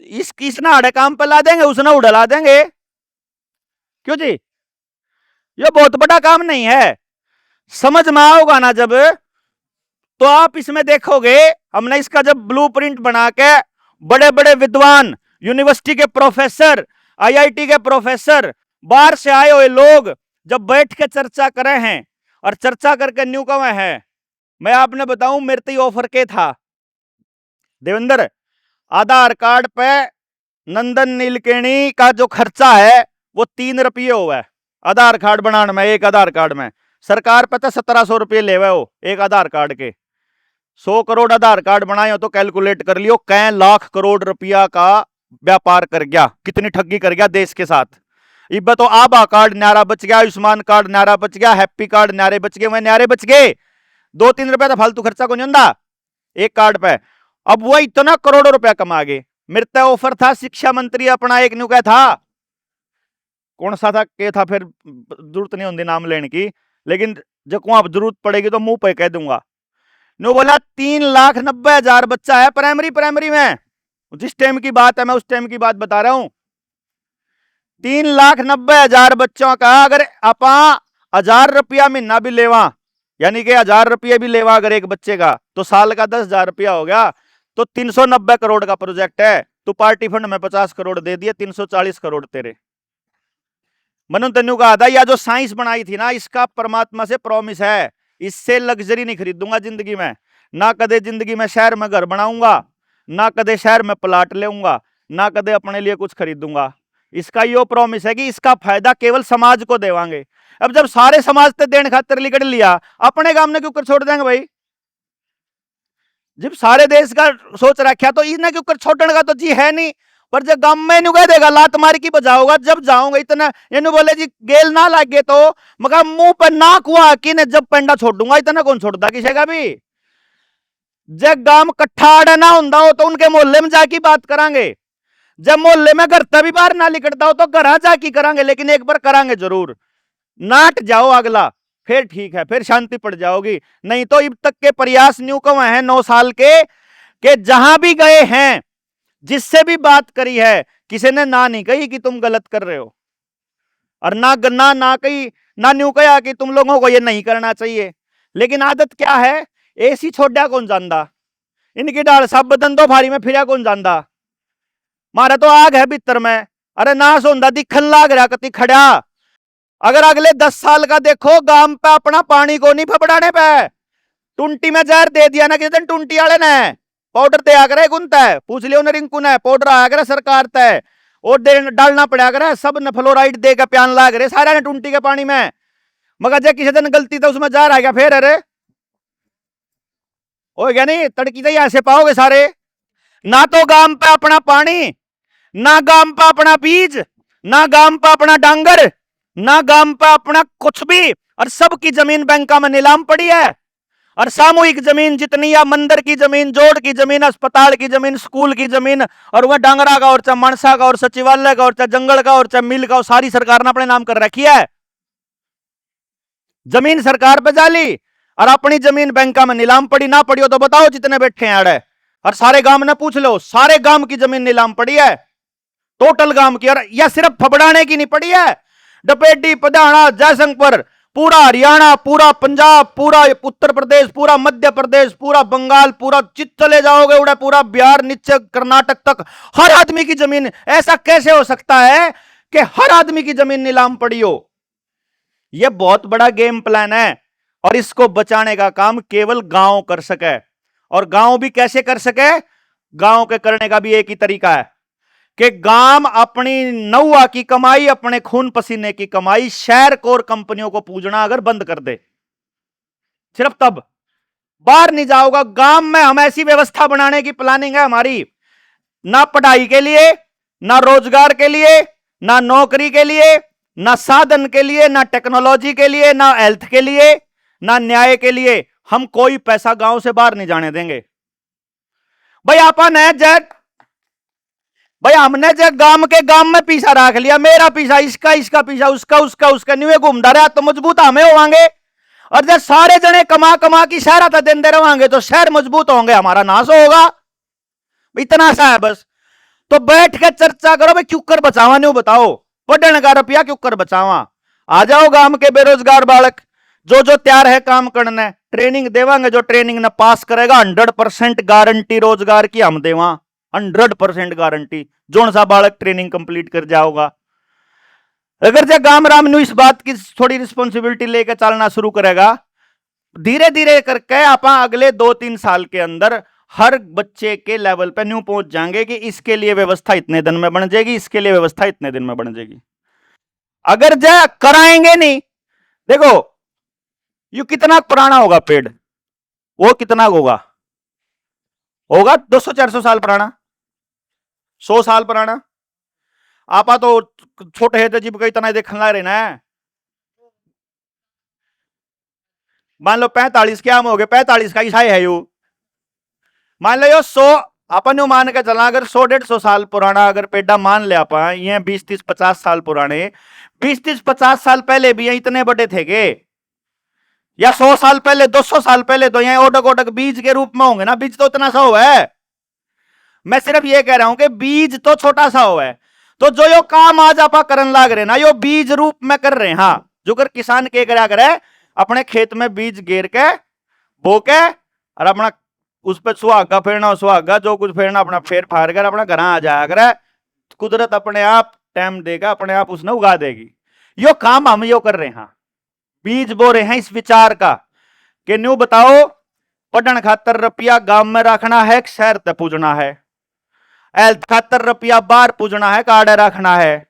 इस नाड़े काम पे ला देंगे, उसने उड़ला देंगे। क्यों जी, ये बहुत बड़ा काम नहीं है, समझ में आओगा ना जब, तो आप इसमें देखोगे। हमने इसका जब ब्लूप्रिंट बना के बड़े बड़े विद्वान, यूनिवर्सिटी के प्रोफेसर, आईआईटी के प्रोफेसर, बाहर से आए हुए लोग जब बैठ के चर्चा करे हैं, और चर्चा करके न्यू कवे हैं, मैं आपने बताऊं मेरे तो ऑफर के था देवेंद्र, आधार कार्ड पे नंदन नीलकेणी का जो खर्चा है वो 3 रुपये हुआ है आधार कार्ड बनाने में, एक आधार कार्ड में सरकार पे तो 1700 रुपये ले हो एक आधार कार्ड के। 100 करोड़ आधार कार्ड बनाए हो तो कैलकुलेट कर लियो कै लाख करोड़ रुपया का व्यापार कर गया, कितनी ठगी कर गया देश के साथ। इब तो आभा कार्ड न्यारा बच गया, आयुष्मान कार्ड न्यारा बच गया, हैप्पी कार्ड न्यारे बच गए, वह न्यारे बच गए, 2-3 रुपया तो फालतू खर्चा को नहीं होता एक कार्ड पे। अब वो इतना करोड़ों रुपया कमा गए। मेरे तो ऑफर था, शिक्षा मंत्री अपना एक न्यू क्या था, कौन सा था के था, फिर जरूरत नहीं होती नाम लेने की, लेकिन जब को आप जरूरत पड़ेगी तो मुंह पे कह दूंगा। नो बोला 3,90,000 बच्चा है प्राइमरी में, जिस टाइम की बात है मैं उस टाइम की बात बता रहा हूं। 3,90,000 बच्चों का अगर अपा 1,000 रुपया महीना भी लेवा, यानी कि 1,000 रुपये भी लेवा अगर एक बच्चे का, तो साल का 10,000 रुपया हो गया, तो 390 करोड़ का प्रोजेक्ट है। तो पार्टी फंड में 50 करोड़ दे दिए, 340 करोड़ तेरे। मनु तेनू कहा था या जो साइंस बनाई थी ना, इसका परमात्मा से प्रॉमिस है, इससे लग्जरी नहीं खरीदूंगा जिंदगी में, ना कदे जिंदगी में शहर में घर बनाऊंगा, ना कदे शहर में प्लाट लेऊंगा, ना कदे अपने लिए कुछ खरीदूंगा। इसका यो प्रॉमिस है कि इसका फायदा केवल समाज को देवांगे। अब जब सारे समाज से देने खातिर लिकड़ लिया, अपने गांव ने क्यों कर छोड़ देंगे भाई, जब सारे देश का सोच रखा तो इन्हें क्यों कर छोड़ने का तो जी है नहीं। पर जब गांव में नु कह देगा लात मारी की बजाओगा जब जाऊंगा इतना इन्हों बोले जी गेल ना लागे तो मगर मुंह पर नाक हुआ कि ने जब पेंडा छोड़ दूंगा इतना कौन छोड़ता किसी का भी। जब गांव कट्ठा आड़ा ना होता हो तो उनके मोहल्ले में जाके बात करांगे, जब मोहल्ले में घर तभी बाहर ना निकलता हो तो घर जाके करांगे, लेकिन एक बार करांगे जरूर। नाट जाओ अगला फिर ठीक है, फिर शांति पड़ जाओगी। नहीं तो अब तक के प्रयास न्यू कम है 9 साल के जहां भी गए हैं जिससे भी बात करी है किसी ने ना नहीं कही कि तुम गलत कर रहे हो, और ना कही ना न्यू कहा कि तुम लोगों को ये नहीं करना चाहिए। लेकिन आदत क्या है, एसी छोड़ा कौन जानदा, इनकी डाल सब बदन दो भारी में फिरा कौन जानदा, मारा तो आग है भीतर में, अरे नाश होंदा दिखन लाग रहा कति खड़ा। अगर अगले 10 साल का देखो गांव पे अपना पानी को नहीं फपड़ाने पे, टुंटी में जहर दे दिया ना किसी दिन टुंटी वाले ने, पाउडर दे आकर गुनता है, पूछ लियो ना रिंकू ने, पाउडर आकर सरकार तय और डालना पड़ा कर सब ने फ्लोराइड देकर प्यान लाग रहे सारा ने टुंटी के पानी में। मगर जब किसी दिन गलती तो उसमें जहर आ गया फिर अरे हो गया नहीं तड़की तो ऐसे पाओगे सारे। ना तो गांव पे अपना पानी, ना गांव पे अपना बीज, ना गांव पे अपना डांगर, ना गांव पे अपना कुछ भी, और सबकी जमीन बैंका में नीलाम पड़ी है। और सामूहिक जमीन जितनी या मंदिर की जमीन, जोड़ की जमीन, अस्पताल की जमीन, स्कूल की जमीन, और वह डांगरा का और चाहे मानसा का और सचिवालय का और चाहे जंगल का और चाहे मिल का, सारी सरकार ने अपने नाम कर रखी है। जमीन सरकार पे जाली और अपनी जमीन बैंका में नीलाम पड़ी। ना पड़ी हो तो बताओ जितने बैठे हैं अड़े, और सारे गांव ने पूछ लो, सारे गांव की जमीन नीलाम पड़ी है टोटल गांव की। और यह सिर्फ फबड़ाने की नहीं पड़ी है, डपेडी, पधाना, जयशंकर, पूरा हरियाणा, पूरा पंजाब, पूरा उत्तर प्रदेश, पूरा मध्य प्रदेश, पूरा बंगाल, पूरा चित चले जाओगे उड़े, पूरा बिहार नीचे कर्नाटक तक हर आदमी की जमीन। ऐसा कैसे हो सकता है कि हर आदमी की जमीन नीलाम पड़ी हो? यह बहुत बड़ा गेम प्लान है और इसको बचाने का काम केवल गांव कर सके। और गांव भी कैसे कर सके? गांव के करने का भी एक ही तरीका है कि गांव अपनी नौआ की कमाई, अपने खून पसीने की कमाई शहर कोर कंपनियों को पूजना अगर बंद कर दे, सिर्फ तब बाहर नहीं जाओगा। गांव में हम ऐसी व्यवस्था बनाने की प्लानिंग है हमारी, ना पढ़ाई के लिए, ना रोजगार के लिए, ना नौकरी के लिए, ना साधन के लिए, ना टेक्नोलॉजी के लिए, ना हेल्थ के लिए, ना न्याय के लिए, हम कोई पैसा गांव से बाहर नहीं जाने देंगे। भाई अपन है जैक, भाई हमने जब गांव में पीछा रख लिया, मेरा पीछा इसका, इसका पीछा उसका, उसका उसका न्यू घूमता रहा तो मजबूत हमें होंगे। और जब सारे जने कमा कमा की शहर था देते रहेंगे तो शहर मजबूत होंगे, हमारा नाश होगा। इतना सा है बस। तो बैठ के चर्चा करो भाई क्यों कर बचावा, न्यू बताओ पढ़ने का रुपया क्यों कर बचावा। आ जाओ गांव के बेरोजगार बालक जो जो तैयार है काम करने, ट्रेनिंग देवांगे, जो ट्रेनिंग ने पास करेगा 100% गारंटी रोजगार की हम देवा, 100% गारंटी। जोन सा बालक ट्रेनिंग कंप्लीट कर जाओगा। अगर जब गांव राम न्यू इस बात की थोड़ी रिस्पॉन्सिबिलिटी लेकर चलना शुरू करेगा, धीरे धीरे करके आप अगले 2-3 साल के अंदर हर बच्चे के लेवल पे न्यू पहुंच जाएंगे कि इसके लिए व्यवस्था इतने दिन में बन जाएगी, इसके लिए व्यवस्था इतने दिन में बन जाएगी। अगर जा कराएंगे नहीं, देखो यू कितना पुराना होगा पेड़, वो कितना होगा, होगा 200-400 साल पुराना, 100 साल पुराना। आपा तो छोटे है तो जीव का इतना देखने ला रहे ना। मान लो 45 के आम हो गए, 45 का ईसाई है यू। मान लो यो 100 अपन यू मान के चला, अगर 100-150 साल पुराना अगर पेड़ा मान ले आपा, ये 20-30-50 साल पुराने, 20-30-50 साल पहले भी ये इतने बड़े थे के, या 100 साल पहले, 200 साल पहले तो यहाँ ओडक ओडक बीज के रूप में होंगे ना, बीज तो इतना सा हुआ है। मैं सिर्फ ये कह रहा हूं कि बीज तो छोटा सा हुआ है। तो जो यो काम आज आप करन लाग रहे ना, यो बीज रूप में कर रहे हैं। हाँ, जो कर किसान के करा करे, अपने खेत में बीज गेर के बो के और अपना उस पर सुहागा फेरना, सुहागा जो कुछ फेरना अपना फेर फाड़ कर अपना घर आ जाया करे, कुदरत अपने आप टाइम देगा, अपने आप उसने उगा देगी। यो काम हम यो कर रहे हैं, बीज बो रहे हैं इस विचार का कि न्यू बताओ पढ़न खातर रुपया गांव में रखना है, शहर तक पूजना है, हेल्थ खातर रुपया बाहर पूजना है, कार्ड रखना है।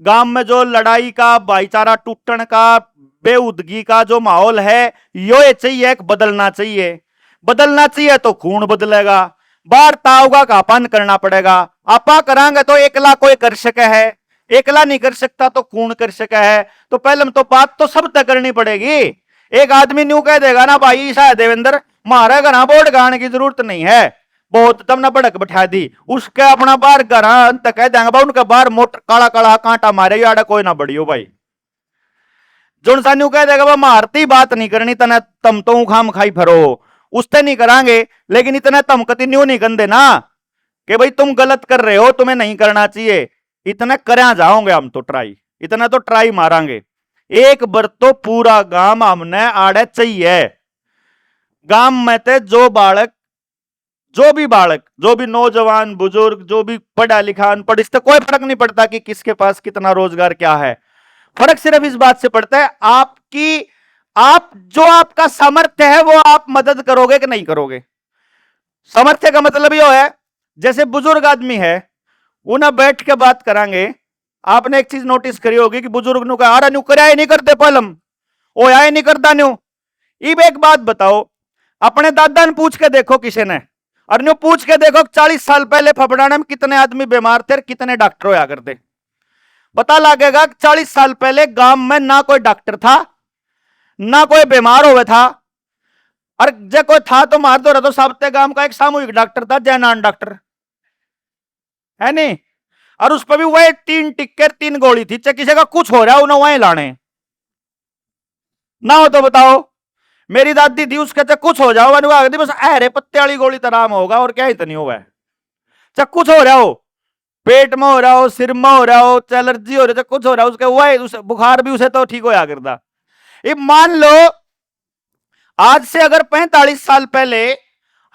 गांव में जो लड़ाई का, भाईचारा टूटन का, बेउदगी का जो माहौल है, यो ये चाहिए, बदलना चाहिए। बदलना चाहिए तो खून बदलेगा, बाहर तावगा का पान करना पड़ेगा। आपा करांगे तो एकला कोई कर सके है, एकला नहीं कर सकता तो कौन कर सके है। तो पहले तो बात तो सब तक करनी पड़ेगी। एक आदमी न्यू कह देगा ना भाई ईसा है देवेंद्र मारा घर बोर्ड गाने की जरूरत नहीं है, बहुत तब ना भड़क बैठा दी, उसके अपना बाहर घर अंत कह देंगे भाई उनका बाहर मोटर काला काला कांटा मारे यार कोई ना बढ़ियो भाई। जो न्यू कह देगा वह मारती बात नहीं करनी तना तम तो खाम खाई फरो, उससे नहीं करांगे। लेकिन इतना तमकती न्यू नहीं कर देना कि भाई तुम गलत कर रहे हो तुम्हें नहीं करना चाहिए, इतना करया जाओगे हम तो ट्राई, इतना तो ट्राई मारांगे। एक बार तो पूरा गांव हमने आड़े चाहिए। गांव में थे जो बालक जो भी नौजवान बुजुर्ग जो भी पढ़ा लिखा अनपढ़, इससे कोई फर्क नहीं पड़ता कि किसके पास कितना रोजगार क्या है। फर्क सिर्फ इस बात से पड़ता है आप जो आपका सामर्थ्य है वो आप मदद करोगे कि नहीं करोगे। सामर्थ्य का मतलब ये है जैसे बुजुर्ग आदमी है उन्हें बैठ के बात करांगे। आपने एक चीज नोटिस करी होगी कि बुजुर्ग नु कहा न्यू कराया नहीं करते पलम ओ आए नहीं करता न्यू। इब एक बात बताओ, अपने दादा ने पूछ के देखो किसी ने, और न्यू पूछ के देखो 40 साल पहले फपड़ाने में कितने आदमी बीमार थे और कितने डॉक्टर होया करते। पता लगेगा 40 साल पहले गांव में ना कोई डॉक्टर था ना कोई बीमार हुआ था, और जब कोई था तो मार दो रहा तो सबते गांव का एक सामूहिक डॉक्टर था जयनान डॉक्टर है नहीं, और उस पर भी वही 3 टिक्के 3 गोली थी, चाहे किसी का कुछ हो रहा है उन्हें वहीं लाने ना हो तो बताओ। मेरी दादी थी उसके चाहे कुछ हो जाओ बस अरे पत्ते वाली गोली तो आराम होगा और क्या इतनी हुआ है। चाहे कुछ हो रहा हो, पेट में हो रहा हो, सिर में हो रहा हो, एलर्जी हो रही है, कुछ हो रहा हो उसके वही बुखार भी उसे तो ठीक होया करता। अब मान लो आज से अगर 45 साल पहले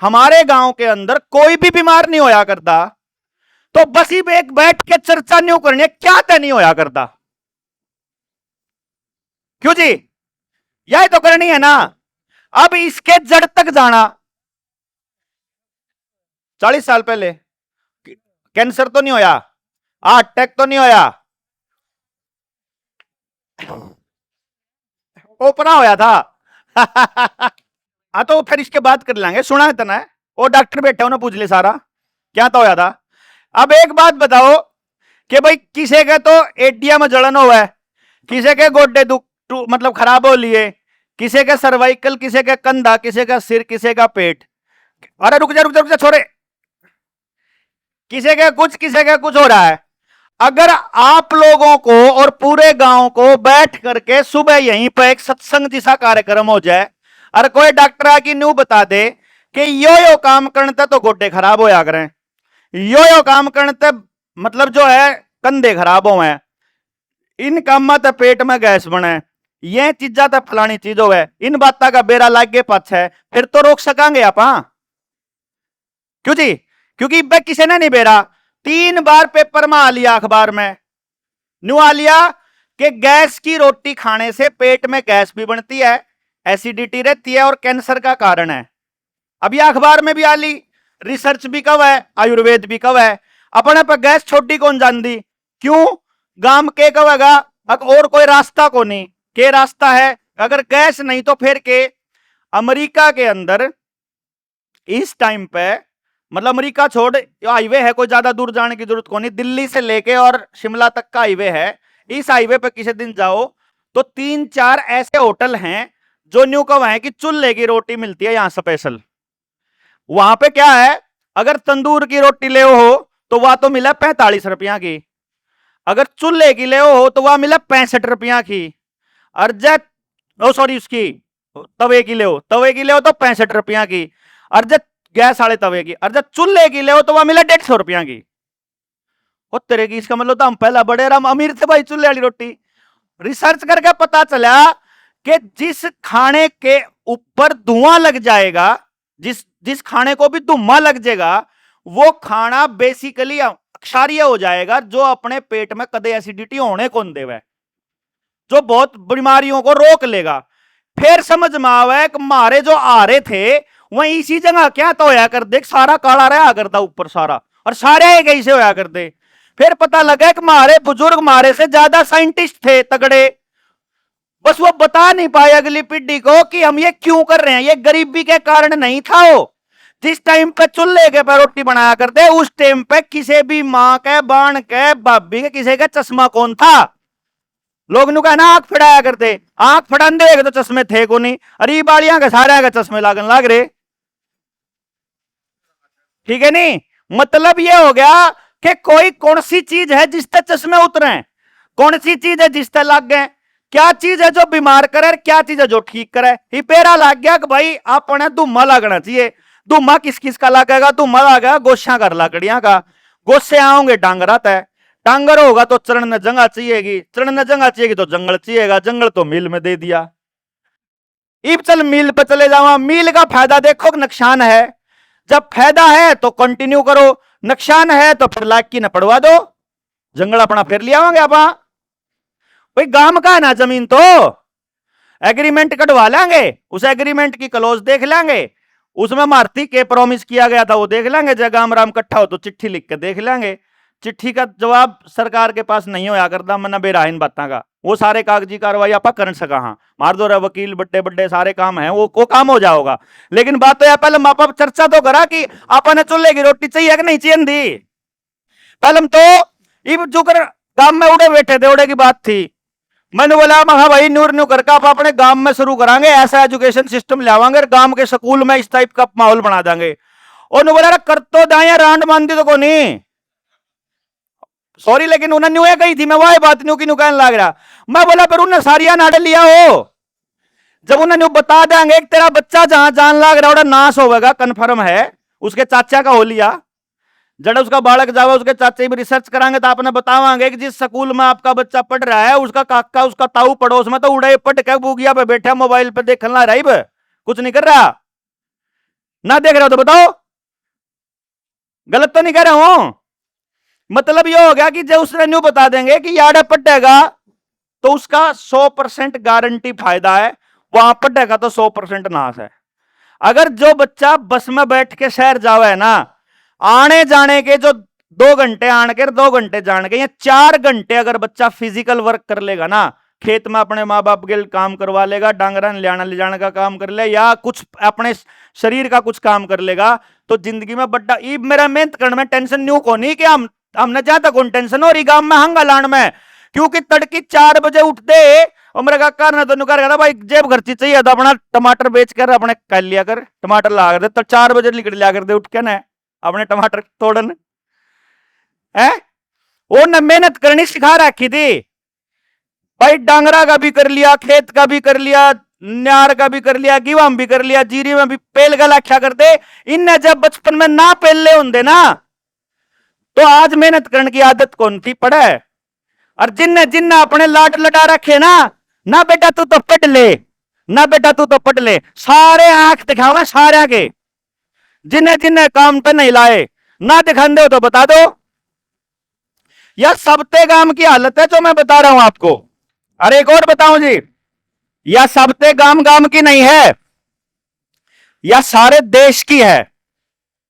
हमारे गांव के अंदर कोई भी बीमार नहीं होया करता तो बस ही एक बैठ के चर्चा नहीं करनी क्या तय नहीं होया करता। क्यों जी, यही तो करनी है ना। अब इसके जड़ तक जाना, 40 साल पहले कैंसर तो नहीं होया, हार्ट अटैक तो नहीं होया, ओपरा होया था हाँ तो फिर इसके बात कर लेंगे, सुना इतना है वो डॉक्टर बैठे उन्हें पूछ ले सारा क्या तो होया था। अब एक बात बताओ कि भाई किसी के तो एडिया में जलन हुआ है, किसी के गोड्डे दुख मतलब खराब हो लिए, किसी का सर्वाइकल, किसी का कंधा, किसी का सिर, किसी का पेट। अरे रुक जा छोरे, किसी का कुछ हो रहा है। अगर आप लोगों को और पूरे गांव को बैठ करके सुबह यहीं पर एक सत्संग जैसा कार्यक्रम हो जाए और कोई डॉक्टर आके न्यू बता दे कि यो काम करते तो गोड्डे खराब होया करें, यो काम करते मतलब जो है कंधे खराब हो, इन काम तो पेट में गैस बने, ये चीजा तो फलानी चीज हो, इन बातों का बेरा लाग के पाछ है, फिर तो रोक सकांगे आप। क्यों जी, क्योंकि किसी ने नहीं बेरा 3 बार पेपर में आ लिया, अखबार में न्यू आ लिया कि गैस की रोटी खाने से पेट में गैस भी बनती है, एसिडिटी रहती है और कैंसर का कारण है। अब यह अखबार में भी आ ली, रिसर्च भी कब है, आयुर्वेद भी कब है, अपने पर गैस छोटी कौन जान दी। क्यों गांव के कहेगा और कोई रास्ता को नहीं, के रास्ता है अगर गैस नहीं तो फिर के। अमेरिका के अंदर इस टाइम पे मतलब अमेरिका छोड़ हाईवे है, कोई ज्यादा दूर जाने की जरूरत को नहीं, दिल्ली से लेके और शिमला तक का हाईवे है। इस हाईवे पे किसी दिन जाओ तो 3-4 ऐसे होटल हैं जो न्यू कव है कि चूल्हे की रोटी मिलती है यहां स्पेशल। वहां पे क्या है, अगर तंदूर की रोटी ले हो तो वह तो मिला 45 रुपया की, अगर चूल्हे की ले हो तो वह मिला 65 रुपया की, और सॉरी उसकी तवे की ले हो तो 65 रुपया की, और जब गैस वाले तवे की, और जब चूल्हे की ले हो तो वह मिला 150 रुपया की। और तेरे की इसका मतलब तो हम पहला बड़े राम अमीर थे भाई चूल्हे वाली रोटी। रिसर्च करके पता चला कि जिस खाने के ऊपर धुआं लग जाएगा, जिस खाने को भी धुआं लग जाएगा वो खाना बेसिकली क्षारीय हो जाएगा, जो अपने पेट में कदे एसिडिटी होने को देवे, जो बहुत बीमारियों को रोक लेगा। फिर समझ में आवे कि मारे जो आ रहे थे वहीं इसी जगह क्या तो होया कर देख, सारा काला रहा करता ऊपर सारा, और सारे कैसे होया करते। फिर पता लगा कि मारे बुजुर्ग मारे से ज्यादा साइंटिस्ट थे तगड़े, बस वो बता नहीं पाए अगली पीढ़ी को कि हम ये क्यों कर रहे हैं, ये गरीबी के कारण नहीं था, वो जिस टाइम पे चूल्हे के पे रोटी बनाया करते उस टाइम पे किसी भी माँ के बाण के भाभी के किसी का चश्मा कौन था? लोग नु कहना आंख फड़ाया करते, आंख फड़ान देगा तो चश्मे थे को नहीं। अरे बालियां के सारे के चश्मे लागन लाग रहे। ठीक है नहीं, मतलब ये हो गया कि कोई कौन सी चीज है जिससे चश्मे उतरे, कौन सी चीज है जिससे लग गए, क्या चीज है जो बीमार करे, क्या चीज है जो ठीक करे। ही पेरा लग गया कि भाई अपने धुम्मा लगना चाहिए। धुम्मा किस किस का लगेगा? धुम्मा लगेगा गोशा कर लकड़ियां का। गोसे आओगे डांगरा तय, डांगर होगा तो चरण जंगा चाहिएगी, चरण जंगा चाहिएगी तो जंगल चाहिएगा, जंगल तो मिल में दे दिया। इब चल मिल पे चले जावा। मिल का फायदा देखो नुकसान है। जब फायदा है तो कंटिन्यू करो, नुकसान है तो फिर लाख की न पड़वा दो, जंगल अपना फिर लिया होंगे आप। भाई गांव का है ना जमीन तो एग्रीमेंट कटवा लेंगे, उस एग्रीमेंट की क्लोज देख लेंगे, उसमें मारती के प्रॉमिस किया गया था वो देख लेंगे। जब गाम राम इकट्ठा हो तो चिट्ठी लिख के देख लेंगे। चिट्ठी का जवाब सरकार के पास नहीं होया करता, मना बेराइन बातों का। वो सारे कागजी कार्रवाई आप कर सका, हाँ मार दो रे वकील, बड्डे बड्डे सारे काम है वो काम हो जाओगा। लेकिन बात तो यह पहले मापा चर्चा तो करा कि आपने चूल्हे की रोटी चाहिए कि नहीं चाहिए दी। पहले तो इब जो कर गांव में उड़े बैठे थे, उड़े की बात थी। मैंने बोला हाँ भाई नूर न्यू करके आप अपने गांव में शुरू करांगे, ऐसा एजुकेशन सिस्टम लावांगे, गांव के स्कूल में इस टाइप का माहौल बना देंगे। और बोला कर तो दाया रांड मानती तो को नहीं, सॉरी लेकिन उन्हें न्यू गई थी, मैं वही बात न्यू की न्यू कहने लग रहा। मैं बोला फिर उन्हें सारिया नाड़ लिया हो, जब उन्हें न्यू बता देंगे तेरा बच्चा जहां जान लग रहा नाश होगा कन्फर्म है, उसके चाचा का हो लिया, जब उसका बालक जावा उसके चाचे भी रिसर्च करांगे तो आपने बतावांगे कि जिस स्कूल में आपका बच्चा पढ़ रहा है उसका काका उसका ताऊ पड़ोस में तो उड़े पट के बुगिया पे बैठा मोबाइल पे देखना रहा, कुछ नहीं कर रहा। ना देख रहा हो तो बताओ, गलत तो नहीं कह रहा हूं। मतलब यह हो गया कि जब उसने न्यू बता देंगे कि यार पटेगा तो उसका 100% गारंटी फायदा है, वहां पटेगा तो 100% नाश है। अगर जो बच्चा बस में बैठ के शहर जावे ना, आने जाने के जो 2 घंटे आने के 2 घंटे जाने के या 4 घंटे अगर बच्चा फिजिकल वर्क कर लेगा ना, खेत में अपने माँ बाप के काम करवा लेगा, डांगरा ले आना ले जाने का काम कर ले या कुछ अपने शरीर का कुछ काम कर लेगा, तो जिंदगी में बड़ा ई मेरा मेहनत करने में टेंशन न्यू को नहीं कि हमने ज्यादा कौन टेंशन हो रही गांव में हंगा लान में, क्योंकि तड़की 4 बजे उठते और मेरे काका ने तो नुकार कहता भाई जेब खर्ची चाहिए तो अपना टमाटर बेच कर अपने कर लिया कर, टमाटर ला कर दे तो 4 बजे निकल लिया कर दे उठ के ना अपने टमाटर तोड़न है। वो न मेहनत करनी सिखा रखी थी भाई, डांगरा का भी कर लिया, खेत का भी कर लिया, न्यार का भी कर लिया, गिवा में भी कर लिया, जीरी में भी पेल गला क्या करते। इनने जब बचपन में ना पेले होंगे ना तो आज मेहनत करने की आदत कौन थी पड़े। और जिनने जिनने अपने लाड लटा रखे ना, ना बेटा तू तो पढ़ ले, ना बेटा तू तो पढ़ ले, सारे आंख दिखावा सारे के, जिन्हें जिन्हें काम पे नहीं लाए ना दिखा दो तो बता दो। यह सबते गांव की हालत है जो मैं बता रहा हूं आपको। अरे एक और बताऊं जी, यह सबते गांव गांव की नहीं है, यह सारे देश की है।